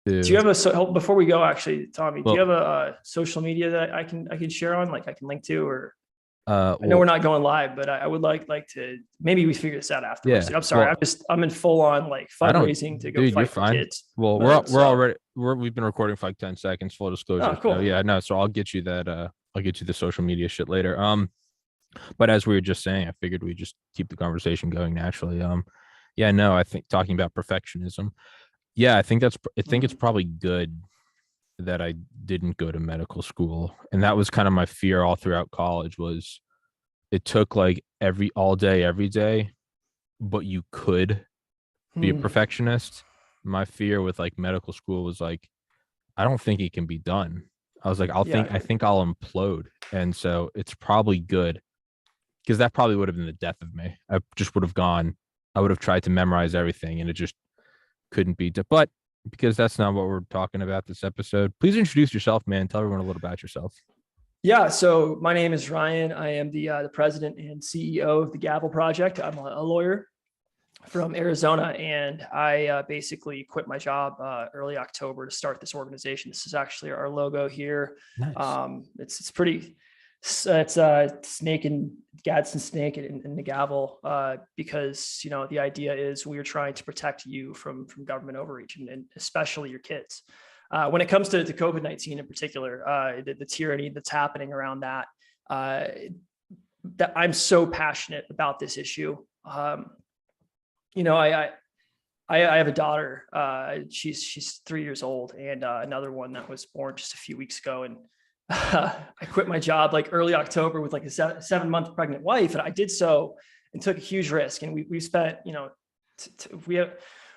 Do to you have before we go, actually, Tommy, do you well have a social media that I can share on, like I can link to, or I know we're well not going live, but I would like to, maybe we figure this out afterwards. yeah I'm sorry. well I'm in full on like I don't fundraising to go dude, you're fight for fine. kids. Well, But we've been recording for like 10 seconds, full disclosure. oh, So cool. yeah, no, so I'll get you the social media shit later. But as we were just saying, I figured we just keep the conversation going naturally. Yeah, no, I think talking about perfectionism. Yeah, I think it's Mhm. probably good that I didn't go to medical school. And that was kind of my fear all throughout college was it took like all day, every day, but you could be a Hmm. perfectionist. My fear with like medical school was like, I don't think it can be done. I was like, Yeah. I think I'll implode. And so it's probably good because that probably would have been the death of me. I would have tried to memorize everything and it just couldn't be. But because that's not what we're talking about this episode, please introduce yourself, man. Tell everyone a little about yourself. Yeah. So my name is Ryan. I am the president and CEO of the Gavel Project. I'm a lawyer from Arizona, and I basically quit my job early October to start this organization. This is actually our logo here. Nice. It's pretty. It's snake and Gadsden snake and the gavel because the idea is we are trying to protect you from government overreach and especially your kids. When it comes to COVID-19 in particular, the tyranny that's happening around that, that I'm so passionate about this issue. You know, I have a daughter. She's 3 years old, and another one that was born just a few weeks ago. And I quit my job like early October with like a 7-month pregnant wife, and I did so and took a huge risk. And we spent, we have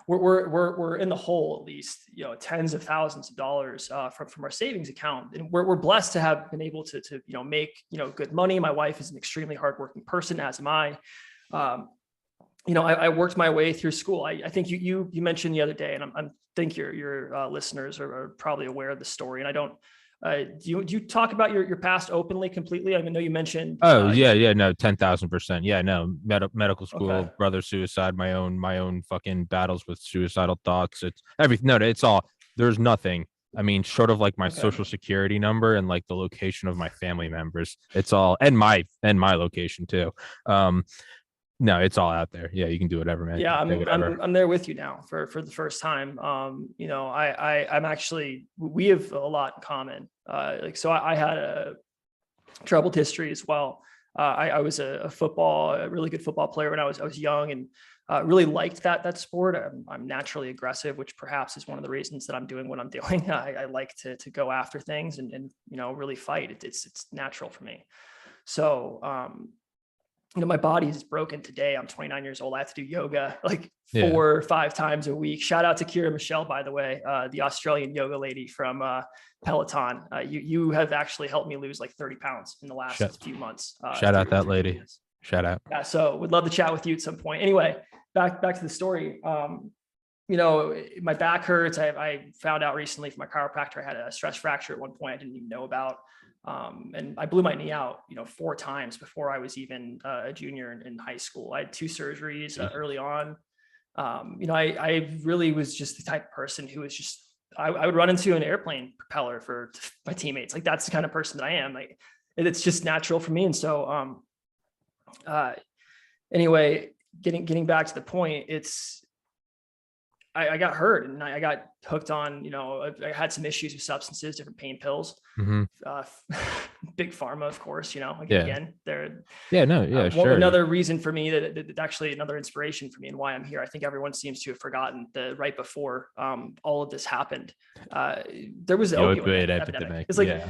we're in the hole at least, tens of thousands of dollars from our savings account, and we're blessed to have been able to make good money. My wife is an extremely hardworking person, as am I. Um, I worked my way through school. I think you mentioned the other day, and I think your listeners are probably aware of the story. And I don't. Do you talk about your past openly, completely? I know you mentioned. Oh yeah, no, 10,000%. Yeah, no, medical Okay. school, brother suicide, my own fucking battles with suicidal thoughts. It's everything. No, it's all. There's nothing. I mean, short of like my Okay. social security number and like the location of my family members, it's all and my location too. Um, no, it's all out there. Yeah, you can do whatever, man. Yeah, Say I'm whatever. I'm I'm there with you now for the first time. I'm actually, we have a lot in common. So I had a troubled history as well. I was a really good football player when I was young, and really liked that sport. I'm naturally aggressive, which perhaps is one of the reasons that I'm doing what I'm doing. I like to go after things and really fight. It's natural for me. So my body is broken today. I'm 29 years old. I have to do yoga like Yeah, 4 or 5 times a week. Shout out to Kira Michelle, by the way, the Australian yoga lady from Peloton. You have actually helped me lose like 30 pounds in the shout last few months shout out that through doing lady. this. Shout out. Yeah, so would love to chat with you at some point. Anyway, back to the story. My back hurts. I found out recently from my chiropractor I had a stress fracture at one point I didn't even know about. And I blew my knee out, 4 times before I was even a junior in high school. I had 2 surgeries early on. I really was just the type of person who was just, I would run into an airplane propeller for my teammates. Like that's the kind of person that I am. Like it's just natural for me. And so, uh, anyway, getting back to the point, I got hurt and I got hooked on, I had some issues with substances, different pain pills, Mm-hmm. uh, big pharma, of course, Yeah. again, they're Yeah. No. Yeah. Sure. another reason for me that actually another inspiration for me and why I'm here. I think everyone seems to have forgotten that right before all of this happened, there was the The opioid opioid epidemic. epidemic. It's like Yeah.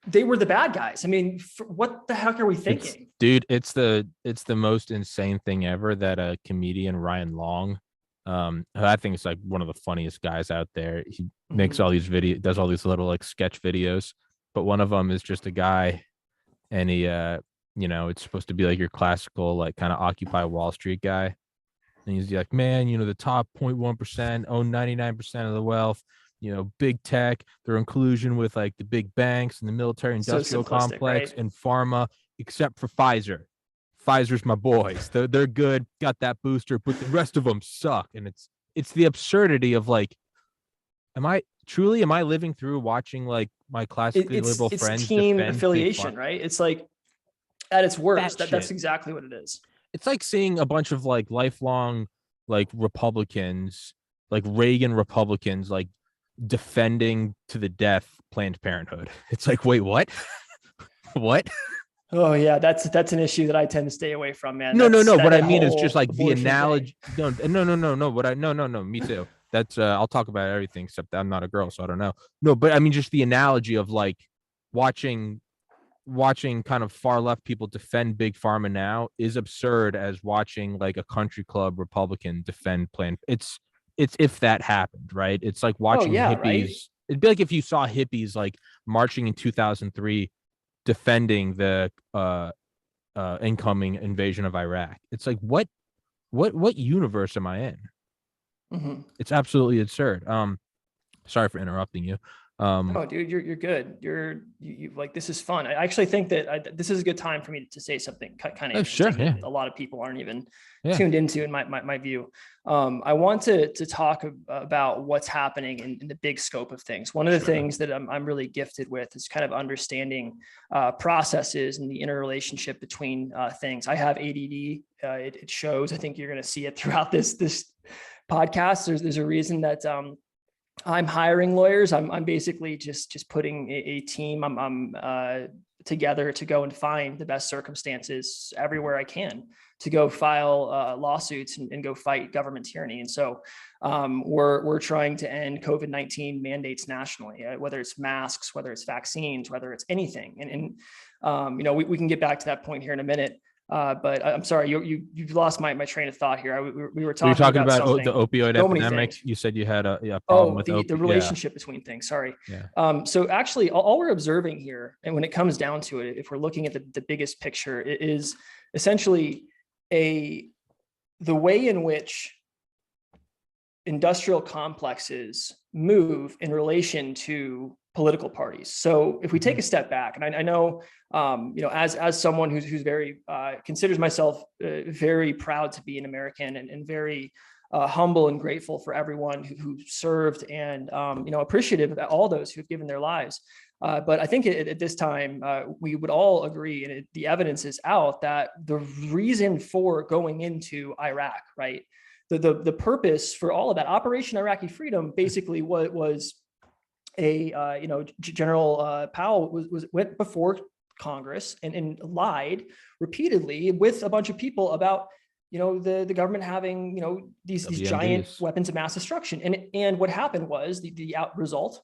they were the bad guys. I mean, what the heck are we It's thinking? dude, it's the most insane thing ever that a comedian Ryan Long, who I think is like one of the funniest guys out there. He makes Mhm. all these does all these little like sketch videos, but one of them is just a guy and he it's supposed to be like your classical like kind of Occupy Wall Street guy. And he's like, man, the top 0.1% own 99% of the wealth. Big tech, they're in collusion with like the big banks and the military So industrial simplistic, complex right? and pharma, except for Pfizer. Pfizer's my boys. They're good, got that booster, but the rest of them suck. And it's the absurdity of like am I living through watching like my classically liberal It's friends team defend big affiliation, farm? right? It's like at its worst, That that's shit. exactly what it is. It's like seeing a bunch of like lifelong like Republicans, like Reagan Republicans, like defending to the death Planned Parenthood. It's like, wait, what? What? Oh yeah, that's an issue that I tend to stay away from, man. No, no, That's no. What I that mean is just whole like the abortion thing. analogy. No, no, no, no, no. What I no, no, no. Me too. That's I'll talk about everything except that I'm not a girl, so I don't know. No, but I mean just the analogy of like watching kind of far left people defend big pharma now is absurd as watching like a country club Republican defend Planned. It's if that happened, right? It's like Oh watching yeah, right. hippies. It'd be like if you saw hippies like marching in 2003 defending the incoming invasion of Iraq. It's like what universe am I in? Mhm. It's absolutely absurd. Sorry for interrupting you. No, dude, you're good. You like this is fun. I actually think that this is a good time for me to say something kind of Oh, sure, interesting yeah, that a lot of people aren't even yeah, tuned into in my view. I want to talk about what's happening in the big scope of things. One of the sure. things that I'm really gifted with is kind of understanding processes and the interrelationship between things. I have ADD. It shows. I think you're going to see it throughout this podcast. There's a reason that I'm hiring lawyers. I'm basically just putting a team I'm together to go and find the best circumstances everywhere I can to go file lawsuits and go fight government tyranny. And so we're trying to end COVID-19 mandates nationally, whether it's masks, whether it's vaccines, whether it's anything. And you know, we can get back to that point here in a minute. But I'm sorry, you've lost my train of thought here. We were Were you talking talking about about something. the opioid So many epidemic? things. You said you had a problem Oh, with the Yeah, relationship between things. Sorry. yeah. So actually, all we're observing here, and when it comes down to it, if we're looking at the biggest picture, it is essentially the way in which industrial complexes move in relation to political parties. So if we take a step back, and I know, you know, as someone who's very considers myself very proud to be an American and very humble and grateful for everyone who served and you know, appreciative of all those who've given their lives. But I think at this time, we would all agree, and the evidence is out, that the reason for going into Iraq, right? The purpose for all of that Operation Iraqi Freedom basically was a you know, General Powell went before Congress and lied repeatedly with a bunch of people about, you know, the government having, you know, these giant WMDs. weapons of mass destruction. And what happened was the out result,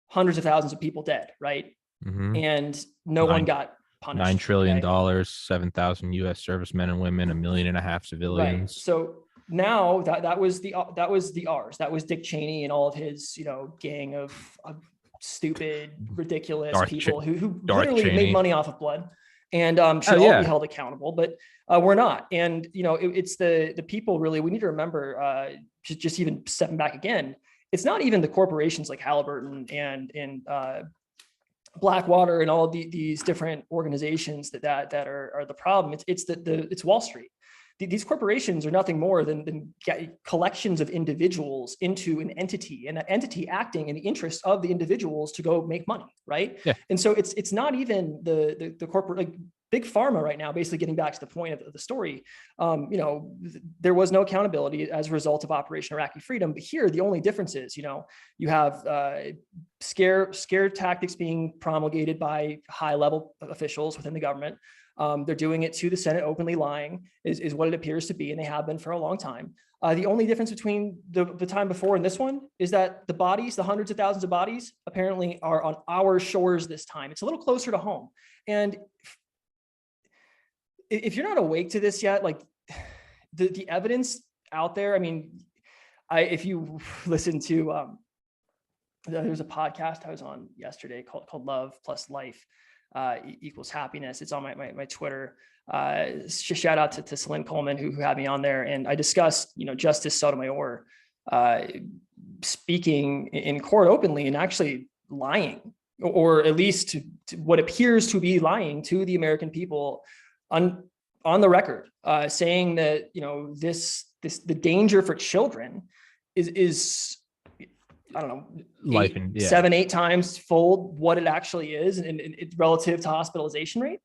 hundreds of thousands of people dead, right? Mm-hmm. And no one Nine got $9 punished. trillion, Okay. 7,000 U.S. servicemen and women, 1.5 million Right. civilians. So now that was the ours. That was Dick Cheney and all of his, you know, gang of stupid, ridiculous people who Darth literally made Cheney. money off of blood and Oh should all be yeah. held accountable. But we're not. And you know, it's the people really. We need to remember. Just even stepping back again, it's not even the corporations like Halliburton and Blackwater and all these different organizations that are the problem. It's Wall Street. These corporations are nothing more than collections of individuals into an entity, and that entity acting in the interest of the individuals to go make money, right? Yeah. And so it's not even the corporate, like big pharma right now, basically getting back to the point of the story. You know, there was no accountability as a result of Operation Iraqi Freedom. But here, the only difference is, you know, you have scare tactics being promulgated by high level officials within the government. They're doing it to the Senate, openly lying is what it appears to be, and they have been for a long time. The only difference between the time before and this one is that the bodies, the hundreds of thousands of bodies, apparently are on our shores this time. It's a little closer to home. And if you're not awake to this yet, like the evidence out there, I mean, if you listen to, there's a podcast I was on yesterday called Love Plus Life Equals Happiness. It's on my Twitter. Shout out to Celine Coleman who had me on there, and I discussed, you know, Justice Sotomayor speaking in court openly and actually lying, or at least to what appears to be lying to the American people on the record, saying that, you know, the danger for children is I don't know, life and 7-8 times fold what it actually is and relative to hospitalization rate.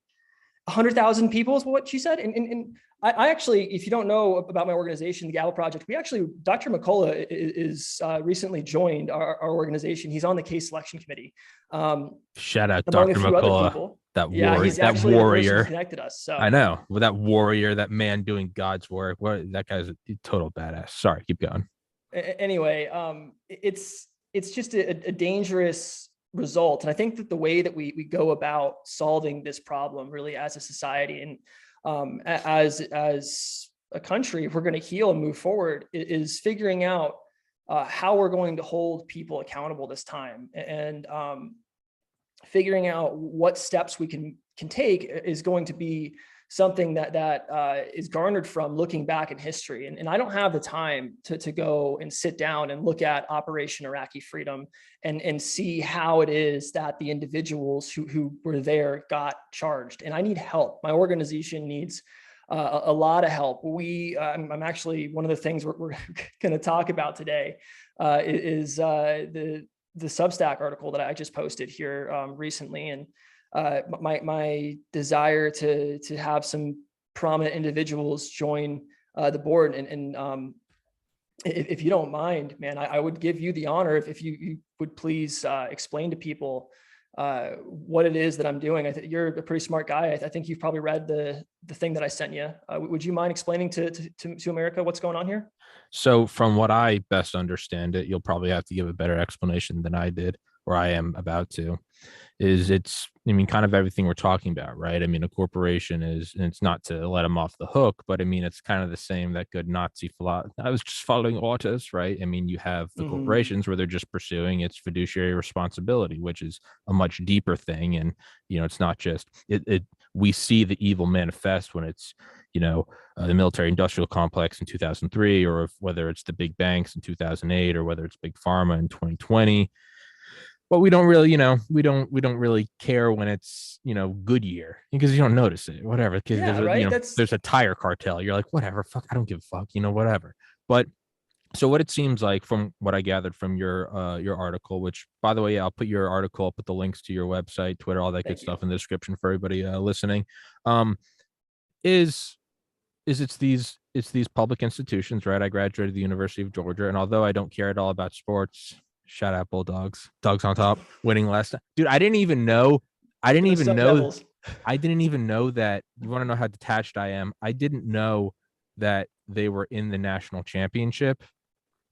100,000 people is what she said. And I actually, if you don't know about my organization, the Gavel Project, we actually, Dr. McCullough is recently joined our organization. He's on the case selection committee. Shout out Among a Dr. few other McCullough, people. that Yeah, warrior, he's that actually the person who warrior. connected us. So I know, with that warrior, that man doing God's work. What, that guy's a total badass. Sorry, keep going. Anyway, it's just a dangerous result. And I think that the way that we go about solving this problem really as a society and as a country, if we're going to heal and move forward, is figuring out how we're going to hold people accountable this time, and figuring out what steps we can take is going to be something that is garnered from looking back in history. And I don't have the time to go and sit down and look at Operation Iraqi Freedom and see how it is that the individuals who were there got charged. And I need help. My organization needs a lot of help. I'm actually, one of the things we're going to talk about today is the Substack article that I just posted here recently. And my desire to have some prominent individuals join the board. And if you don't mind, man, I would give you the honor if you would please explain to people what it is that I'm doing. I think you're a pretty smart guy. I think you've probably read the thing that I sent you. Would you mind explaining to America what's going on here? So from what I best understand it, you'll probably have to give a better explanation than I did, or I am about to. I mean, kind of everything we're talking about, right? I mean, a corporation is, and it's not to let them off the hook, but I mean, it's kind of the same, that good Nazi philosophy. I was just following orders, right? I mean, you have the corporations where they're just pursuing its fiduciary responsibility, which is a much deeper thing. And, it's not just we see the evil manifest when it's, the military industrial complex in 2003, or whether it's the big banks in 2008, or whether it's big pharma in 2020. But we don't really, we don't really care when it's, good year, because you don't notice it, whatever. Because Yeah, right. there's a tire cartel. You're like, whatever, fuck, I don't give a fuck, whatever. But so what it seems like, from what I gathered from your article, which, by the way, I'll put your article, I'll put the links to your website, Twitter, all that good stuff in the description for everybody listening. Is it's these public institutions, right? I graduated the University of Georgia, and although I don't care at all about sports, shout out Bulldogs, dogs on top, winning last time. Dude, I didn't even know Devils. I didn't even know that. You want to know how detached I am? I didn't know that they were in the national championship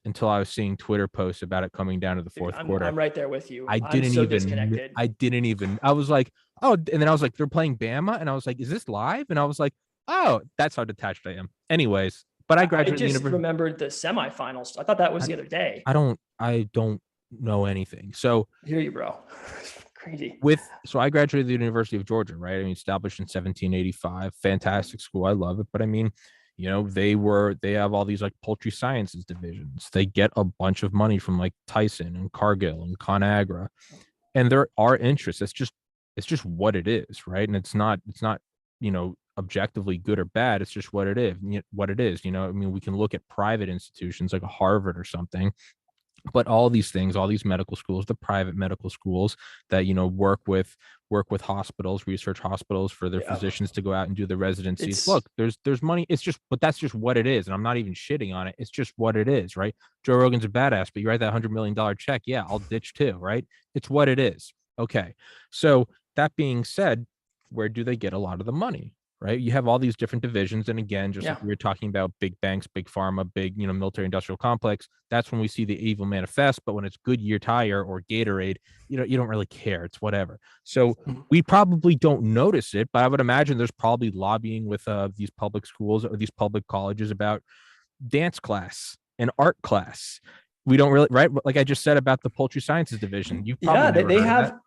until I was seeing Twitter posts about it coming down to the fourth quarter. I'm right there with you. I'm so disconnected. I was like, oh, and then I was like, they're playing Bama, and I was like, is this live? And I was like, oh, that's how detached I am. Anyways, but I graduated. I just remembered the semifinals. I thought that was the other day. I don't know anything. So I hear you, bro. Crazy. So I graduated the University of Georgia, right? I mean, established in 1785, fantastic school. I love it. But I mean, they have all these like poultry sciences divisions. They get a bunch of money from like Tyson and Cargill and ConAgra, and there are interests. It's just what it is, right? And it's not objectively good or bad. It's just what it is. I mean, we can look at private institutions like a Harvard or something, but all these things, all these medical schools, the private medical schools that work with hospitals, research hospitals, for their physicians to go out and do the residencies. Look, there's money. But that's just what it is. And I'm not even shitting on it. It's just what it is, right? Joe Rogan's a badass, but you write that $100 million check, yeah, I'll ditch too, right? It's what it is. Okay. So that being said, where do they get a lot of the money? Right? You have all these different divisions. And again, just like we were talking about, big banks, big pharma, big, military industrial complex, that's when we see the evil manifest. But when it's Goodyear tire or Gatorade, you don't really care. It's whatever. So we probably don't notice it, but I would imagine there's probably lobbying with these public schools or these public colleges about dance class and art class. We don't really, right? Like I just said about the poultry sciences division. You probably they have.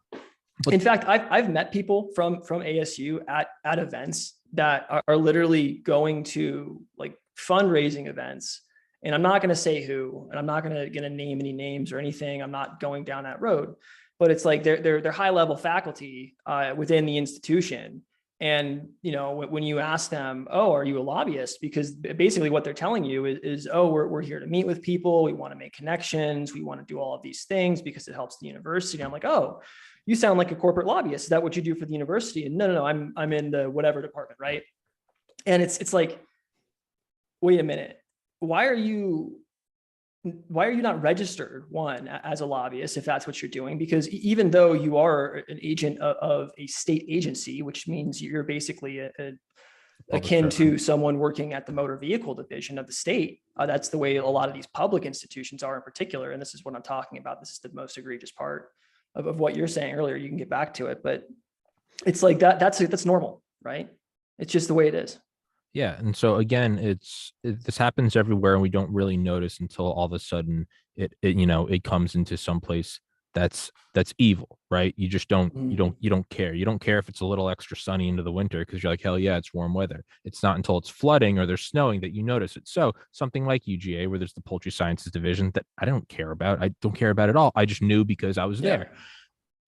In fact, I've met people from ASU at events that are literally going to like fundraising events, and I'm not going to say who, and I'm not going to name any names or anything. I'm not going down that road, but it's like they're high level faculty within the institution, And, when you ask them, oh, are you a lobbyist? Because basically what they're telling you is, oh, we're here to meet with people. We want to make connections. We want to do all of these things because it helps the university. I'm like, oh, you sound like a corporate lobbyist. Is that what you do for the university? And no, I'm in the whatever department. Right. And it's like, wait a minute. Why are you not registered, one, as a lobbyist, if that's what you're doing? Because even though you are an agent of a state agency, which means you're basically akin to someone working at the motor vehicle division of the state, that's the way a lot of these public institutions are in particular. And this is what I'm talking about. This is the most egregious part of what you're saying earlier. You can get back to it, but it's like that's normal, right? It's just the way it is. Yeah. And so again, this happens everywhere and we don't really notice until all of a sudden it comes into some place that's evil, right? You just don't, you don't care. You don't care if it's a little extra sunny into the winter because you're like, hell yeah, it's warm weather. It's not until it's flooding or there's snowing that you notice it. So something like UGA, where there's the poultry sciences division that I don't care about. I don't care about at all. I just knew because I was there.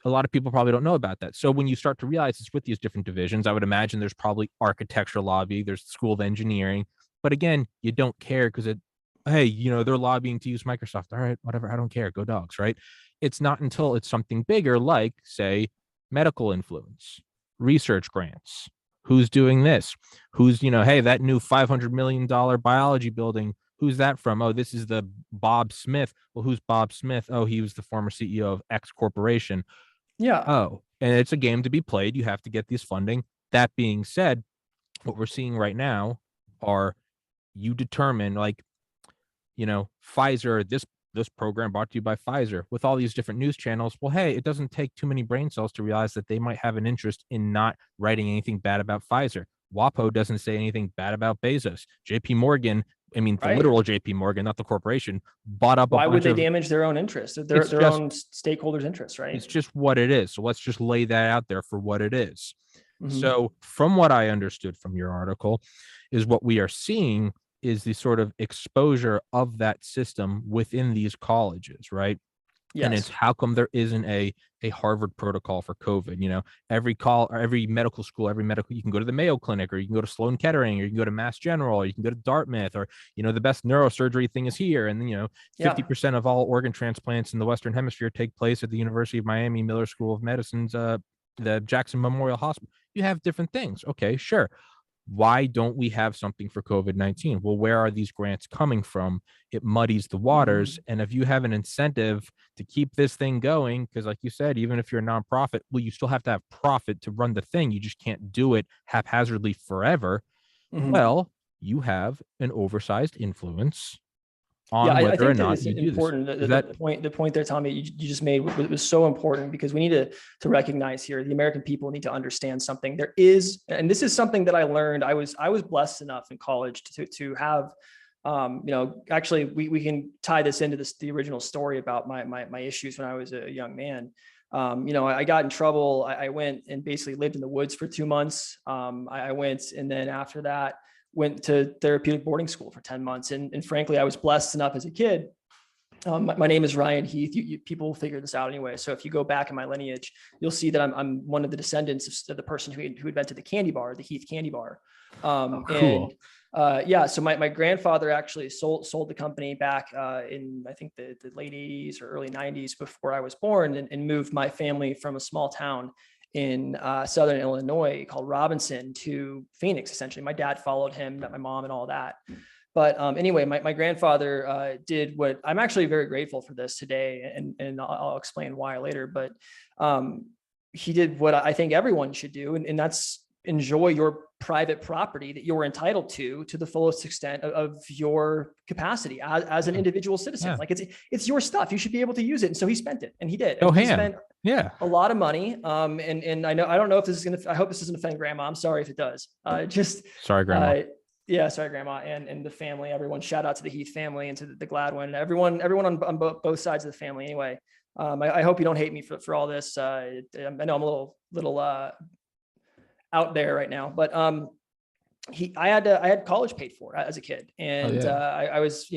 A lot of people probably don't know about that. So when you start to realize it's with these different divisions, I would imagine there's probably architecture lobby, there's the School of Engineering. But again, you don't care because hey, they're lobbying to use Microsoft. All right, whatever. I don't care. Go dogs, right? It's not until it's something bigger, like, say, medical influence, research grants. Who's doing this? Who's, hey, that new $500 million biology building, who's that from? Oh, this is the Bob Smith. Well, who's Bob Smith? Oh, he was the former CEO of X corporation. Yeah. Oh, and it's a game to be played. You have to get this funding. That being said, what we're seeing right now are you determine, like, Pfizer, this program brought to you by Pfizer with all these different news channels. Well, hey, it doesn't take too many brain cells to realize that they might have an interest in not writing anything bad about Pfizer. WAPO doesn't say anything bad about Bezos. JP Morgan, the literal JP Morgan, not the corporation, bought up. Why would they damage their own interests, their own stakeholders' interests, right? It's just what it is. So let's just lay that out there for what it is. So from what I understood from your article is what we are seeing is the sort of exposure of that system within these colleges, right? Yes. And it's how come there isn't a Harvard protocol for COVID? Every medical school, you can go to the Mayo Clinic, or you can go to Sloan Kettering, or you can go to Mass General, or you can go to Dartmouth, or, the best neurosurgery thing is here. And then, 50% of all organ transplants in the Western Hemisphere take place at the University of Miami Miller School of Medicine's, the Jackson Memorial Hospital. You have different things. Okay, sure. Why don't we have something for COVID-19? Well, where are these grants coming from? It muddies the waters. And if you have an incentive to keep this thing going, because like you said, even if you're a nonprofit, well, you still have to have profit to run the thing. You just can't do it haphazardly forever. Well, you have an oversized influence on whether or not you do this. The point there, Tommy, you just made was so important, because we need to recognize here, the American people need to understand something. There is, and this is something that I learned. I was blessed enough in college to have, actually we can tie this into the original story about my issues when I was a young man. I got in trouble. I went and basically lived in the woods for 2 months. I went, and then after that, went to therapeutic boarding school for 10 months. And frankly, I was blessed enough as a kid. My name is Ryan Heath. People will figure this out anyway. So if you go back in my lineage, you'll see that I'm one of the descendants of the person who invented the candy bar, the Heath candy bar. Cool. And so my grandfather actually sold the company back in, I think, the late 80s or early 90s, before I was born, and moved my family from a small town in Southern Illinois called Robinson to Phoenix. Essentially, my dad followed him, met my mom and all that. But anyway, my grandfather did what I'm actually very grateful for this today, and I'll explain why later. But he did what I think everyone should do, and that's enjoy your private property that you're entitled to the fullest extent of your capacity as an individual citizen. Like it's your stuff. You should be able to use it. And so he spent it, and he did. And he spent a lot of money. And I don't know if this is I hope this doesn't offend grandma. I'm sorry if it does. Sorry, grandma. Sorry, grandma, and the family, everyone. Shout out to the Heath family and to the Gladwin, everyone on both sides of the family. Anyway, I hope you don't hate me for all this. I know I'm a little out there right now, but I had college paid for as a kid, and I was,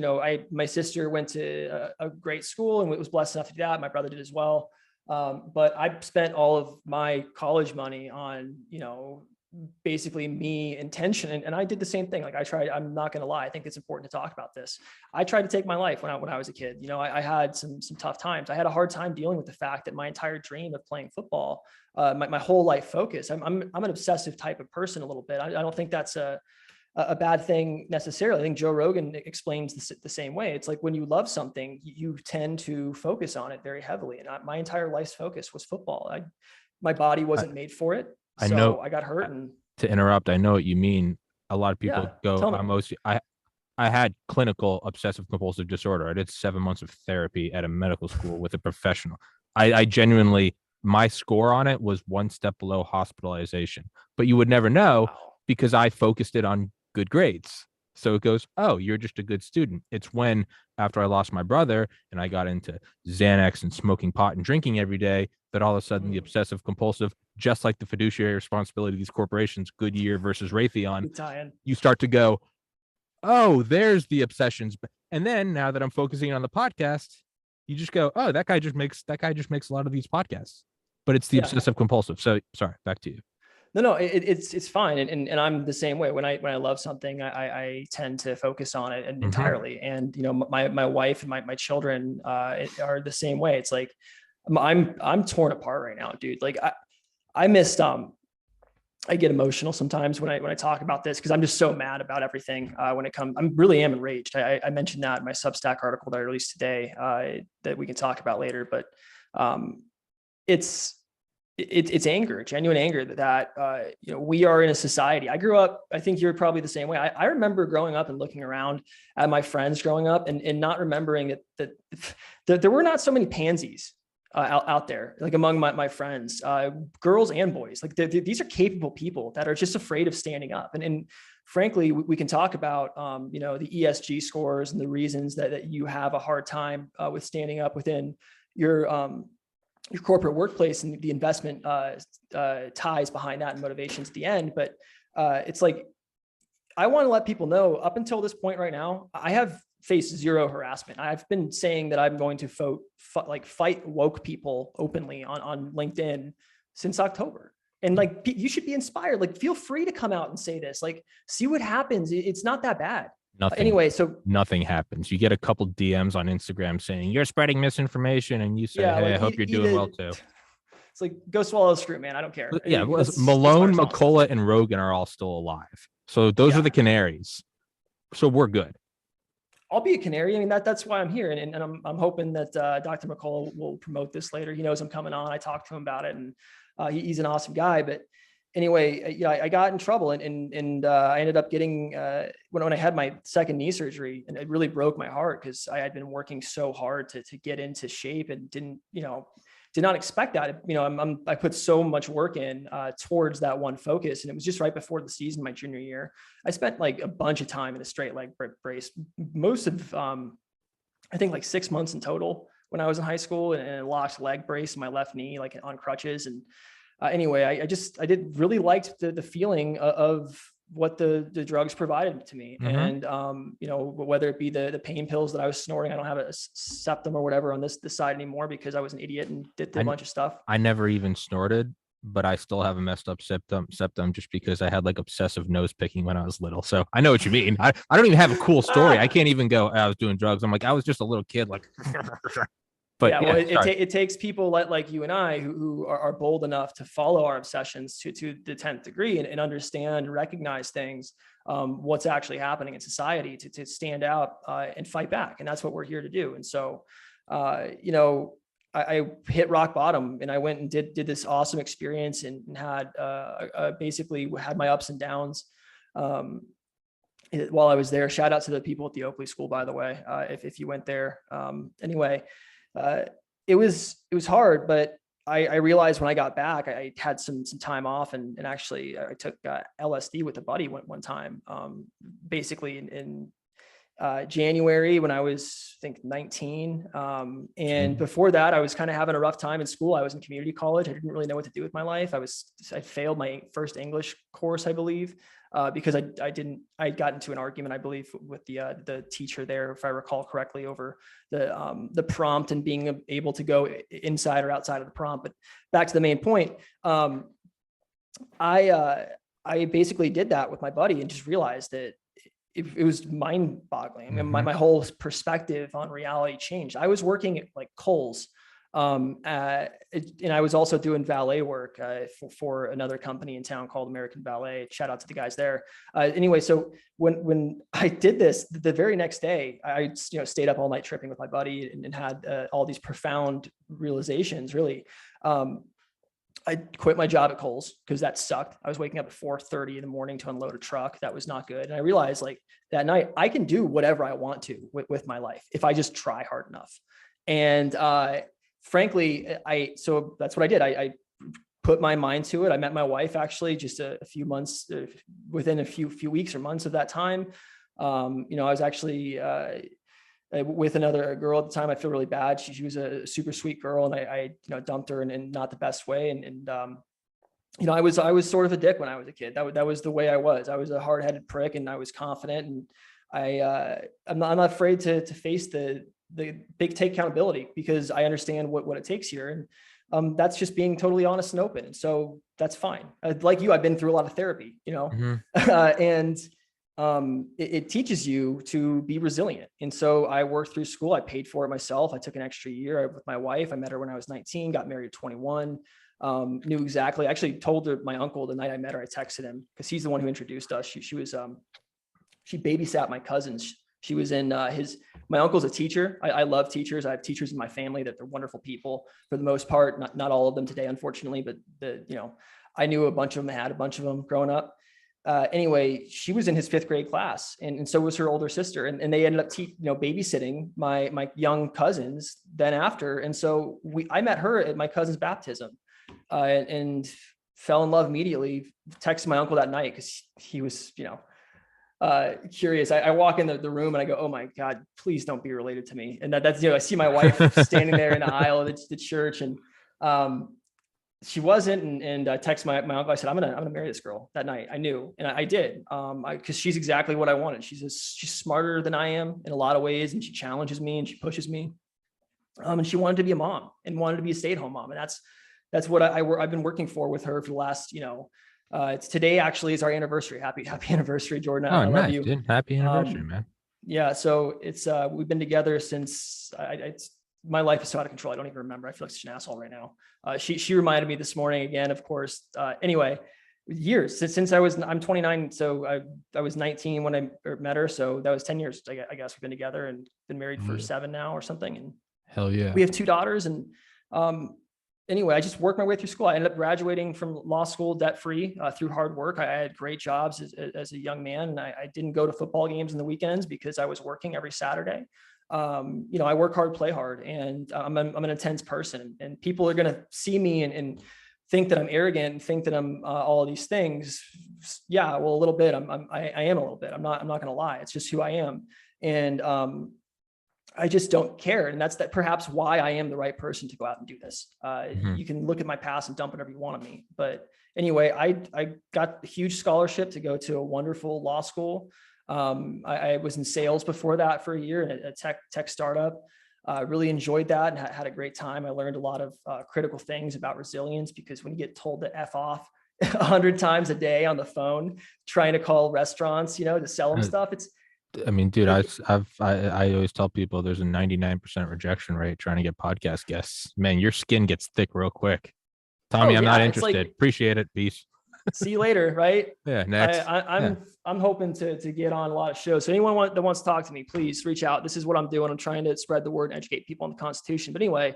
my sister went to a great school and was blessed enough to do that. My brother did as well, but I spent all of my college money on basically me intention. And I did the same thing. Like I'm not going to lie. I think it's important to talk about this. I tried to take my life when I was a kid. You know, I had some tough times. I had a hard time dealing with the fact that my entire dream of playing football, my whole life focus, I'm an obsessive type of person a little bit. I don't think that's a bad thing necessarily. I think Joe Rogan explains the same way. It's like when you love something, you tend to focus on it very heavily. And my entire life's focus was football. My body wasn't made for it. I So know. I got hurt. And To interrupt, I know what you mean. A lot of people go, I had clinical obsessive compulsive disorder. I did 7 months of therapy at a medical school with a professional. I genuinely, my score on it was one step below hospitalization, but you would never know because I focused it on good grades. So it goes, oh, you're just a good student. It's when, after I lost my brother and I got into Xanax and smoking pot and drinking every day, that all of a sudden the obsessive compulsive, just like the fiduciary responsibility of these corporations, Goodyear versus Raytheon, you start to go, oh, there's the obsessions. And then now that I'm focusing on the podcast, you just go, oh, that guy just makes a lot of these podcasts. But it's the obsessive compulsive. So sorry, back to you. No, it's fine. And I'm the same way. When I love something, I tend to focus on it entirely. And, you know, my wife and my children are the same way. It's like, I'm torn apart right now, dude. Like I missed, I get emotional sometimes when I talk about this, because I'm just so mad about everything. When it comes, I'm really am enraged. I mentioned that in my Substack article that I released today, that we can talk about later, but it's anger, genuine anger that you know, we are in a society. I grew up, I think you're probably the same way. I remember growing up and looking around at my friends growing up and not remembering that there were not so many pansies out there, like among my friends, girls and boys. Like these are capable people that are just afraid of standing up. And frankly, we can talk about you know, the ESG scores and the reasons that you have a hard time with standing up within your corporate workplace and the investment ties behind that and motivations at the end. But it's like, I want to let people know, up until this point right now, I have faced zero harassment. I've been saying that I'm going to fight woke people openly on LinkedIn since October. And like, you should be inspired. Like, feel free to come out and say this, like, see what happens. It's not that bad. Nothing happens. You get a couple DMs on Instagram saying you're spreading misinformation, and you say, hey, like, I hope you're doing well too. It's like, go swallow a screw, man. I don't care. Yeah, Malone, McCullough, and Rogan are all still alive. So those are the canaries. So we're good. I'll be a canary. I mean, that's why I'm here. And I'm hoping that Dr. McCullough will promote this later. He knows I'm coming on. I talked to him about it, and he's an awesome guy. But anyway, yeah, I got in trouble and I ended up getting, when I had my second knee surgery, and it really broke my heart because I had been working so hard to get into shape and did not expect that. You know, I put so much work in towards that one focus, and it was just right before the season, my junior year. I spent like a bunch of time in a straight leg brace, most of, I think like 6 months in total when I was in high school, and a locked leg brace in my left knee, like on crutches. And anyway, I did really liked the feeling of what the drugs provided to me. And, you know, whether it be the pain pills that I was snorting, I don't have a septum or whatever on this side anymore because I was an idiot and did a bunch of stuff. I never even snorted, but I still have a messed up septum just because I had like obsessive nose picking when I was little. So I know what you mean. I don't even have a cool story. I can't even go, I was doing drugs. I'm like, I was just a little kid, like, but yeah, well, it takes people like you and I who are bold enough to follow our obsessions to the 10th degree and understand, recognize things, what's actually happening in society to stand out and fight back. And that's what we're here to do. And so, you know, I hit rock bottom, and I went and did this awesome experience and had basically had my ups and downs while I was there. Shout out to the people at the Oakley School, by the way, if you went there. Anyway, it was hard, but I realized when I got back, I had some time off, and actually I took LSD with a buddy one time, basically in January when I was, I think, 19. And before that, I was kind of having a rough time in school. I was in community college. I didn't really know what to do with my life. I failed my first English course, I believe, because I got into an argument, I believe, with the teacher there, if I recall correctly, over the prompt and being able to go inside or outside of the prompt. But back to the main point, I basically did that with my buddy and just realized that it was mind boggling. And Mhm. my whole perspective on reality changed. I was working at like Kohl's. And I was also doing valet work for another company in town called American Valet. Shout out to the guys there. Anyway, so when I did this, the very next day, I stayed up all night tripping with my buddy and had all these profound realizations. Really, I quit my job at Kohl's because that sucked. I was waking up at 4:30 in the morning to unload a truck. That was not good. And I realized like that night I can do whatever I want to with my life if I just try hard enough. And frankly, so that's what I did. I put my mind to it. I met my wife actually just a few months within a few weeks or months of that time. I was actually with another girl at the time. I feel really bad. She was a super sweet girl, and I dumped her in not the best way. And I was sort of a dick when I was a kid. That was the way I was. I was a hard-headed prick, and I was confident. And I'm not afraid to face the big take accountability because I understand what it takes here. And that's just being totally honest and open. And so that's fine. Like you, I've been through a lot of therapy, Mhm. and it teaches you to be resilient. And so I worked through school. I paid for it myself. I took an extra year with my wife. I met her when I was 19, got married at 21. Knew exactly. I actually told my uncle the night I met her. I texted him because he's the one who introduced us. She babysat my cousins. She was in my uncle's a teacher. I love teachers. I have teachers in my family that they're wonderful people for the most part. Not all of them today, unfortunately, but I knew a bunch of them. I had a bunch of them growing up. Anyway, she was in his 5th grade class, and so was her older sister, and they ended up babysitting my young cousins then after. And so I met her at my cousin's baptism, and fell in love immediately. Texted my uncle that night because he was curious. I walk in the room and I go, oh my God, please don't be related to me. And that's I see my wife standing there in the aisle of the church, and she wasn't. And I text my uncle. I said, I'm gonna marry this girl that night. I knew, and I did, because she's exactly what I wanted. She's smarter than I am in a lot of ways, and she challenges me and she pushes me. And she wanted to be a mom and wanted to be a stay-at-home mom, and that's what I've been working for with her for the last it's today actually is our anniversary. Happy anniversary, Jordan. Oh, I love nice, you. dude. Happy anniversary, man. Yeah, so it's we've been together since my life is so out of control. I don't even remember. I feel like such an asshole right now. She reminded me this morning again, of course. Anyway, years since I'm 29, so I was 19 when I met her, so that was 10 years. I guess we've been together and been married for 7 now or something, and Hell yeah. we have 2 daughters. And anyway, I just worked my way through school. I ended up graduating from law school debt-free through hard work. I had great jobs as a young man, and I didn't go to football games in the weekends because I was working every Saturday. I work hard, play hard, and I'm an intense person, and people are going to see me and think that I'm arrogant and think that I'm all of these things. Yeah, well, a little bit. I am a little bit. I'm not going to lie. It's just who I am. And I just don't care. And that's perhaps why I am the right person to go out and do this. Mhm. You can look at my past and dump whatever you want on me. But anyway, I got a huge scholarship to go to a wonderful law school. I was in sales before that for a year at a tech startup. Really enjoyed that and had a great time. I learned a lot of critical things about resilience, because when you get told to F off 100 times a day on the phone, trying to call restaurants, to sell them stuff, I mean, dude, I always tell people there's a 99% rejection rate trying to get podcast guests. Man, your skin gets thick real quick. Tommy, I'm not interested. Like, appreciate it. Peace. See you later, right? Yeah, next. I'm hoping to get on a lot of shows. So anyone that wants to talk to me, please reach out. This is what I'm doing. I'm trying to spread the word and educate people on the Constitution. But anyway,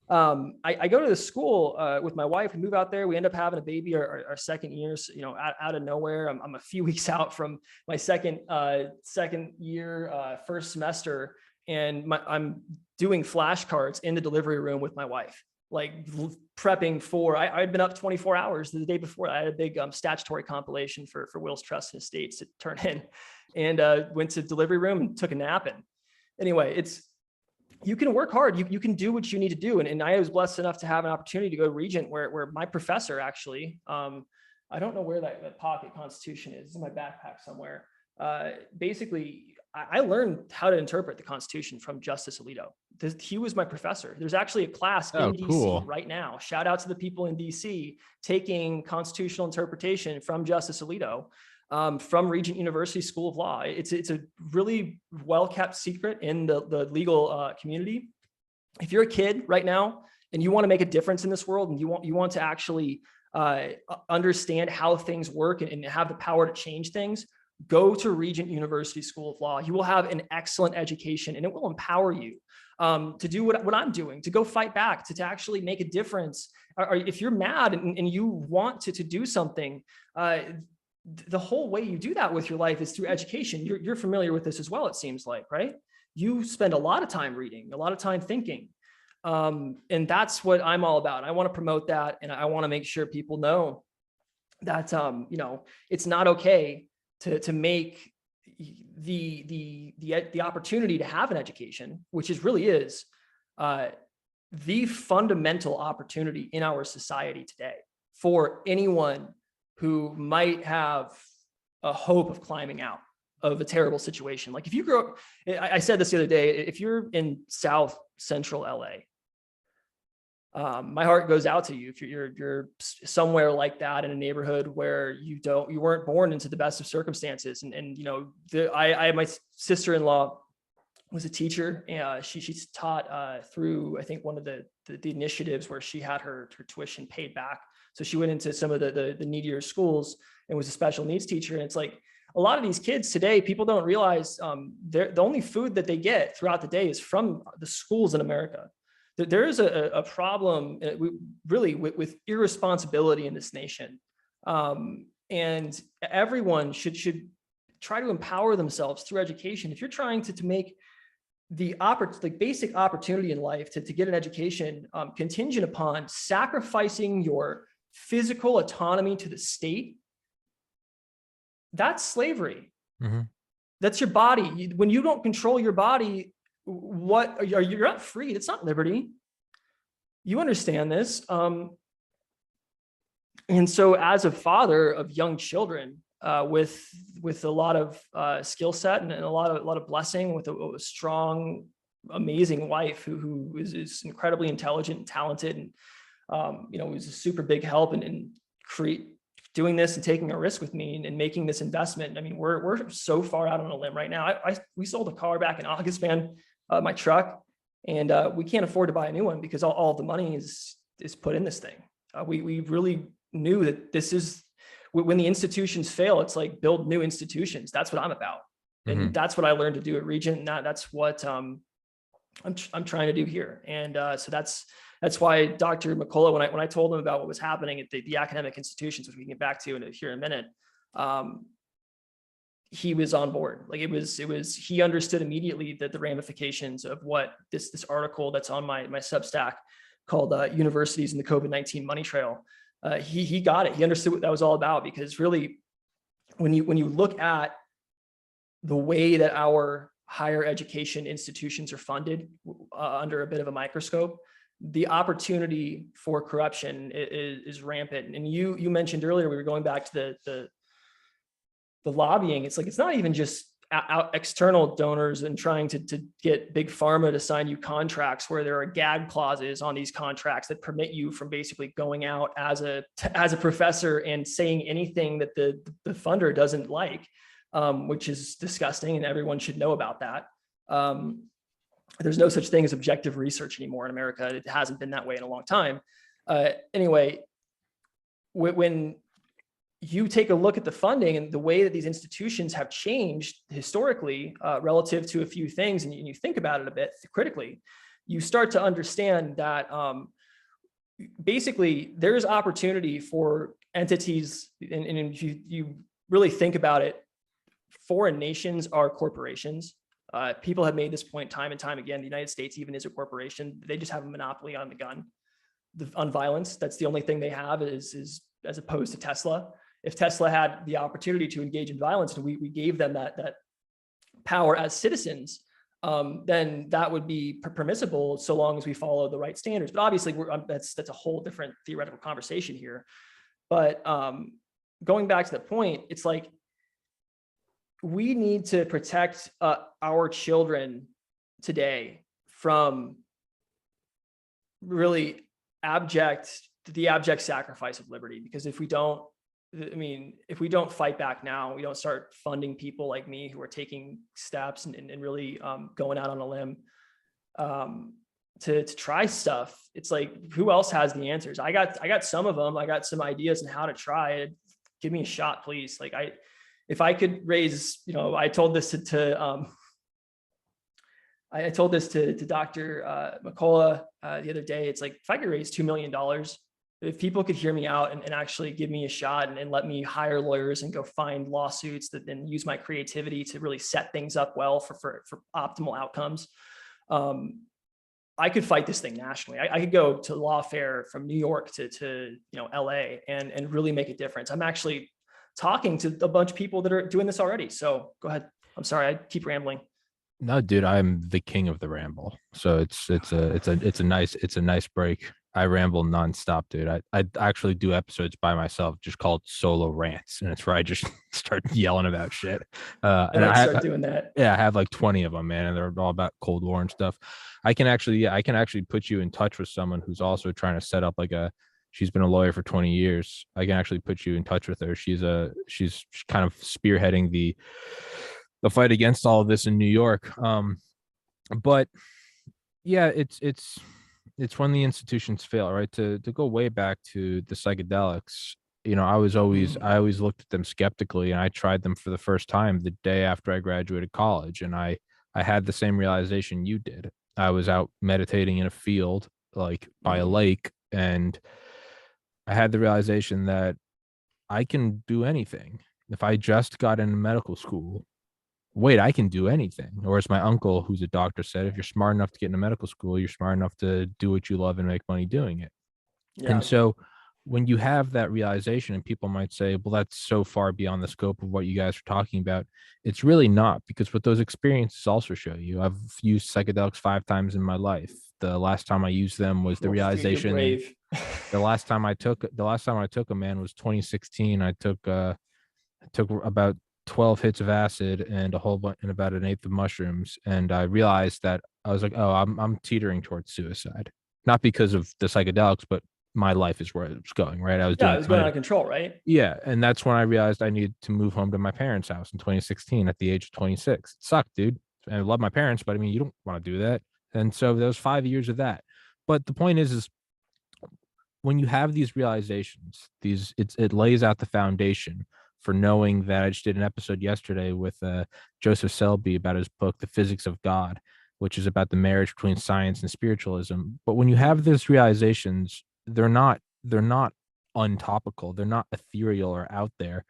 I go to the school with my wife. We move out there. We end up having a baby our second year. So, out of nowhere. I'm a few weeks out from my second year, first semester, and I'm doing flashcards in the delivery room with my wife, like prepping for. I'd been up 24 hours the day before. I had a big statutory compilation for Will's Trust and Estates to turn in, and went to the delivery room and took a nap. And anyway, you can work hard. You can do what you need to do. And I was blessed enough to have an opportunity to go to Regent, where my professor actually, I don't know where that pocket Constitution is. It's in my backpack somewhere. Basically, I learned how to interpret the Constitution from Justice Alito. he was my professor. There's actually a class in DC cool. right now. Shout out to the people in DC taking constitutional interpretation from Justice Alito, from Regent University School of Law. It's a really well-kept secret in the legal community. If you're a kid right now and you want to make a difference in this world, and you want to actually understand how things work and have the power to change things, go to Regent University School of Law. You will have an excellent education, and it will empower you to do what I'm doing, to go fight back, to actually make a difference. Or if you're mad and you want to do something, the whole way you do that with your life is through education. You're familiar with this as well, it seems like, right? You spend a lot of time reading, a lot of time thinking. And that's what I'm all about. I want to promote that. And I want to make sure people know that, it's not okay to make the opportunity to have an education, which really is the fundamental opportunity in our society today for anyone who might have a hope of climbing out of a terrible situation. Like if you grow up, I said this the other day, if you're in South Central LA, my heart goes out to you. If you're somewhere like that in a neighborhood where you weren't born into the best of circumstances, and I my sister-in-law was a teacher, and she's taught through, I think, one of the initiatives where she had her tuition paid back. So she went into some of the needier schools and was a special needs teacher. And it's like a lot of these kids today, people don't realize the only food that they get throughout the day is from the schools in America. There is a problem with irresponsibility in this nation. And everyone should try to empower themselves through education. If you're trying to make the basic opportunity in life to get an education contingent upon sacrificing your physical autonomy to the state, that's slavery. Mm-hmm. That's your body. When you don't control your body, you're not free. It's not liberty. You understand this. And so as a father of young children, with a lot of skill set and a lot of blessing, with a strong, amazing wife who is incredibly intelligent and talented, and was a super big help in doing this and taking a risk with me and making this investment. I mean, we're so far out on a limb right now. We sold a car back in August, man, my truck, and we can't afford to buy a new one because all the money is put in this thing. We really knew that this is, when the institutions fail, it's like build new institutions. That's what I'm about. And mm-hmm. that's what I learned to do at Regent. And that's what I'm trying to do here. And so that's why Dr. McCullough, when I told him about what was happening at the academic institutions, which we can get back to here in a minute, he was on board. Like it was, he understood immediately that the ramifications of what this article that's on my Substack called Universities in the COVID-19 Money Trail. He got it. He understood what that was all about, because really, when you look at the way that our higher education institutions are funded under a bit of a microscope, the opportunity for corruption is rampant. And you mentioned earlier, we were going back to the lobbying. It's like, it's not even just external donors and trying to get big pharma to sign you contracts where there are gag clauses on these contracts that permit you from basically going out as a professor and saying anything that the funder doesn't like, which is disgusting, and everyone should know about that. There's no such thing as objective research anymore in America. It hasn't been that way in a long time. Anyway, when you take a look at the funding and the way that these institutions have changed historically relative to a few things, and you think about it a bit critically, you start to understand that basically there's opportunity for entities, and if you really think about it, foreign nations are corporations. People have made this point time and time again. The United States even is a corporation. They just have a monopoly on the gun, on violence. That's the only thing they have, is as opposed to Tesla. If Tesla had the opportunity to engage in violence and we gave them that power as citizens, then that would be permissible so long as we follow the right standards. But obviously, that's a whole different theoretical conversation here. But going back to the point, it's like, we need to protect our children today from really the abject sacrifice of liberty. Because if we don't fight back now, we don't start funding people like me who are taking steps and really going out on a limb to try stuff. It's like, who else has the answers? I got some of them. I got some ideas on how to try it. Give me a shot, please. Like if I could raise, I told this to Dr. McCullough the other day. It's like, if I could raise $2 million, if people could hear me out and actually give me a shot and let me hire lawyers and go find lawsuits that then use my creativity to really set things up well for optimal outcomes. I could fight this thing nationally. I could go to lawfare from New York to LA and really make a difference. I'm actually talking to a bunch of people that are doing this already. So go ahead. I'm sorry, I keep rambling. No, dude, I'm the king of the ramble. So it's a nice break. I ramble nonstop, dude. I actually do episodes by myself, just called solo rants, and it's where I just start yelling about shit. And I start doing that. Yeah, I have like 20 of them, man, and they're all about Cold War and stuff. I can actually put you in touch with someone who's also trying to set up she's been a lawyer for 20 years. I can actually put you in touch with her. She's kind of spearheading the fight against all of this in New York. But yeah, it's when the institutions fail, right? To go way back to the psychedelics, I always looked at them skeptically, and I tried them for the first time the day after I graduated college, and I had the same realization you did. I was out meditating in a field, like by a lake, and I had the realization that I can do anything. If I just got into medical school, wait, I can do anything. Or as my uncle, who's a doctor, said, if you're smart enough to get into medical school, you're smart enough to do what you love and make money doing it. Yeah. And so when you have that realization, and people might say, well, that's so far beyond the scope of what you guys are talking about, it's really not, because what those experiences also show you. I've used psychedelics 5 times in my life. The last time I used them was the realization. The last time I took a man was 2016. I took about 12 hits of acid and a whole bunch and about an eighth of mushrooms, and I realized that I was like, oh, I'm teetering towards suicide, not because of the psychedelics, but my life is where it was going, right? I was going out of control, right? Yeah, and that's when I realized I needed to move home to my parents' house in 2016 at the age of 26. It sucked, dude. And I love my parents, but I mean, you don't want to do that. And so there was 5 years of that. But the point is when you have these realizations, it lays out the foundation for knowing that. I just did an episode yesterday with Joseph Selby about his book, The Physics of God, which is about the marriage between science and spiritualism. But when you have these realizations, they're not untopical. They're not ethereal or out there.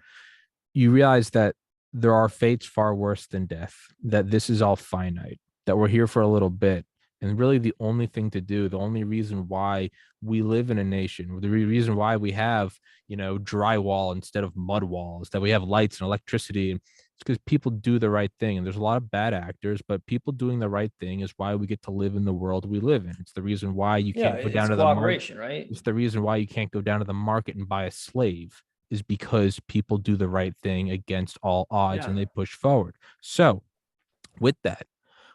You realize that there are fates far worse than death, that this is all finite, that we're here for a little bit. And really the only thing to do, the only reason why we live in a nation, the reason why we have, drywall instead of mud walls, that we have lights and electricity, it's because people do the right thing. And there's a lot of bad actors, but people doing the right thing is why we get to live in the world we live in. It's the reason why you can't go down to the market, right? It's the reason why you can't go down to the market and buy a slave, is because people do the right thing against all odds and they push forward. So with that,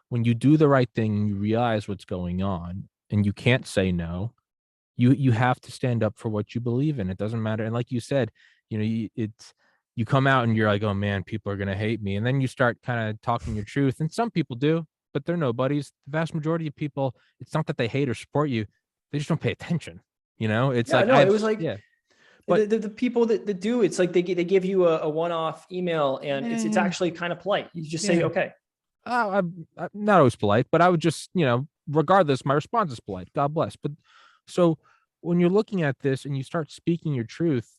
when you do the right thing and you realize what's going on and you can't say no, you have to stand up for what you believe in. It doesn't matter. And like you said, you come out and you're like, oh man, people are going to hate me. And then you start kind of talking your truth. And some people do, but they're nobodies. The vast majority of people, it's not that they hate or support you. They just don't pay attention. It's But the people that do, it's like they give you a one-off email, and it's actually kind of polite. You just say, okay. I'm not always polite, but I would just, regardless, my response is polite. God bless. But so when you're looking at this and you start speaking your truth,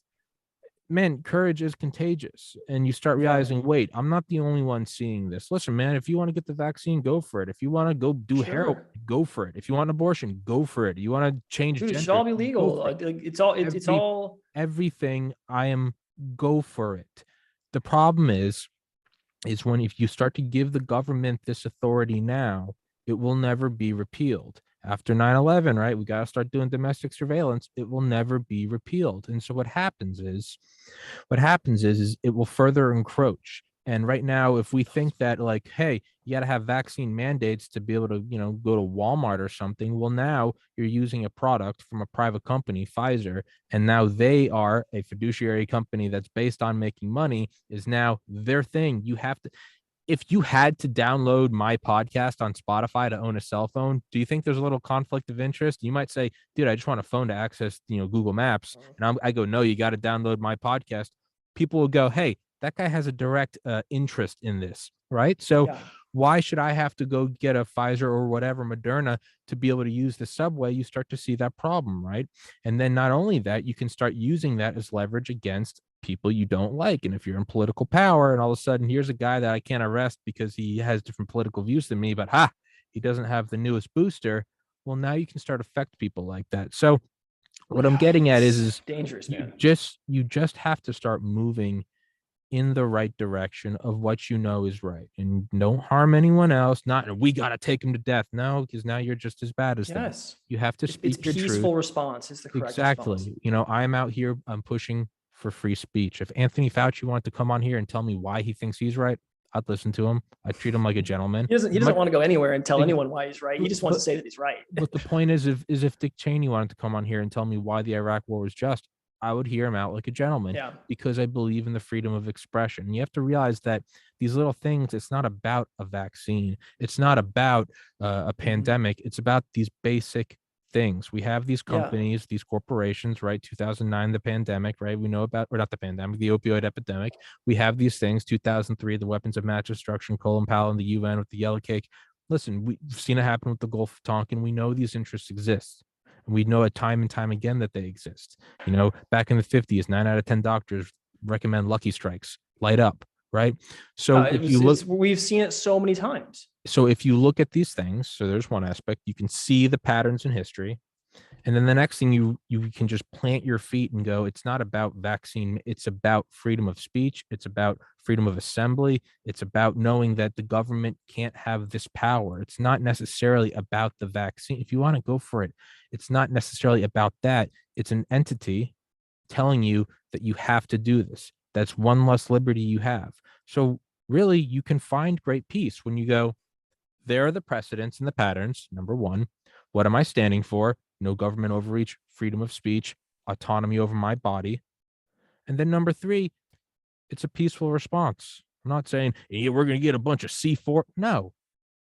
man, courage is contagious. And you start realizing, wait, I'm not the only one seeing this. Listen, man, if you want to get the vaccine, go for it. If you want to go do heroin, go for it. If you want an abortion, go for it. You want to change gender, it should all be legal. It's all everything. Go for it. The problem is when if you start to give the government this authority now, it will never be repealed. After 9/11, right, we got to start doing domestic surveillance. It will never be repealed. And so what happens is it will further encroach And right now, if we think that like, hey, you got to have vaccine mandates to be able to, go to Walmart or something, well, now you're using a product from a private company, Pfizer, and now they are a fiduciary company that's based on making money, is now their thing. You have to, if you had to download my podcast on Spotify to own a cell phone, do you think there's a little conflict of interest? You might say, dude, I just want a phone to access, Google Maps. And I go, no, you got to download my podcast. People will go, hey, that guy has a direct interest in this, right? So Yeah. why should I have to go get a Pfizer or whatever, Moderna, to be able to use the subway? You start to see that problem, right? And then not only that, you can start using that as leverage against people you don't like. And if you're in political power and all of a sudden here's a guy that I can't arrest because he has different political views than me, but he doesn't have the newest booster. Well, now you can start affect people like that. So what I'm getting at is dangerous, man. you just have to start moving in the right direction of what you know is right, and don't harm anyone else. Not we got to take him to death. No, because now you're just as bad as them. You have to It's speak your peaceful truth. response is the correct response. Exactly. I'm out here. I'm pushing for free speech. If Anthony Fauci wanted to come on here and tell me why he thinks he's right, I'd listen to him. I'd treat him like a gentleman. He doesn't want to go anywhere and tell anyone why he's right. He just wants to say that he's right. But the point is, if Dick Cheney wanted to come on here and tell me why the Iraq war was just, I would hear him out like a gentleman. Yeah. Because I believe in the freedom of expression. And you have to realize that these little things, it's not about a vaccine. It's not about a pandemic. It's about these basic things. We have these companies, these corporations, right? 2009, the pandemic, right? We know about, or not the pandemic, the opioid epidemic. We have these things, 2003, the weapons of mass destruction, Colin Powell and the UN with the yellow cake. Listen, we've seen it happen with the Gulf of Tonkin. We know these interests exist. And we know it time and time again that they exist. Back in the 50s, 9 out of 10 doctors recommend Lucky Strikes, light up, right? So we've seen it so many times. So if you look at these things, so there's one aspect, you can see the patterns in history. And then the next thing you can just plant your feet and go, it's not about vaccine. It's about freedom of speech. It's about freedom of assembly. It's about knowing that the government can't have this power. It's not necessarily about the vaccine. If you want to go for it, it's not necessarily about that. It's an entity telling you that you have to do this. That's one less liberty you have. So really, you can find great peace when you go, there are the precedents and the patterns. Number one, what am I standing for? No government overreach, freedom of speech, autonomy over my body. And then number three, it's a peaceful response. I'm not saying, yeah, we're going to get a bunch of C4. No,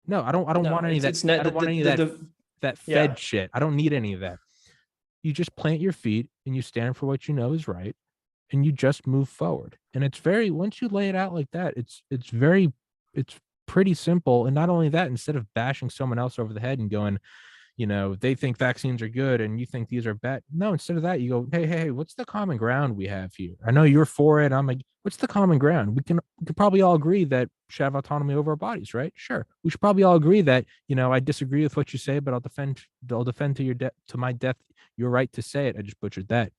I don't want any of that. I don't want any of that Fed shit. I don't need any of that. You just plant your feet and you stand for what you know is right, and you just move forward. And it's once you lay it out like that, it's pretty simple. And not only that, instead of bashing someone else over the head and going, they think vaccines are good and you think these are bad. No, instead of that, you go, hey, what's the common ground we have here? I know you're for it. I'm like, what's the common ground? We can probably all agree that we should have autonomy over our bodies, right? Sure. We should probably all agree that, I disagree with what you say, but I'll defend to your death, to my death, your right to say it. I just butchered that.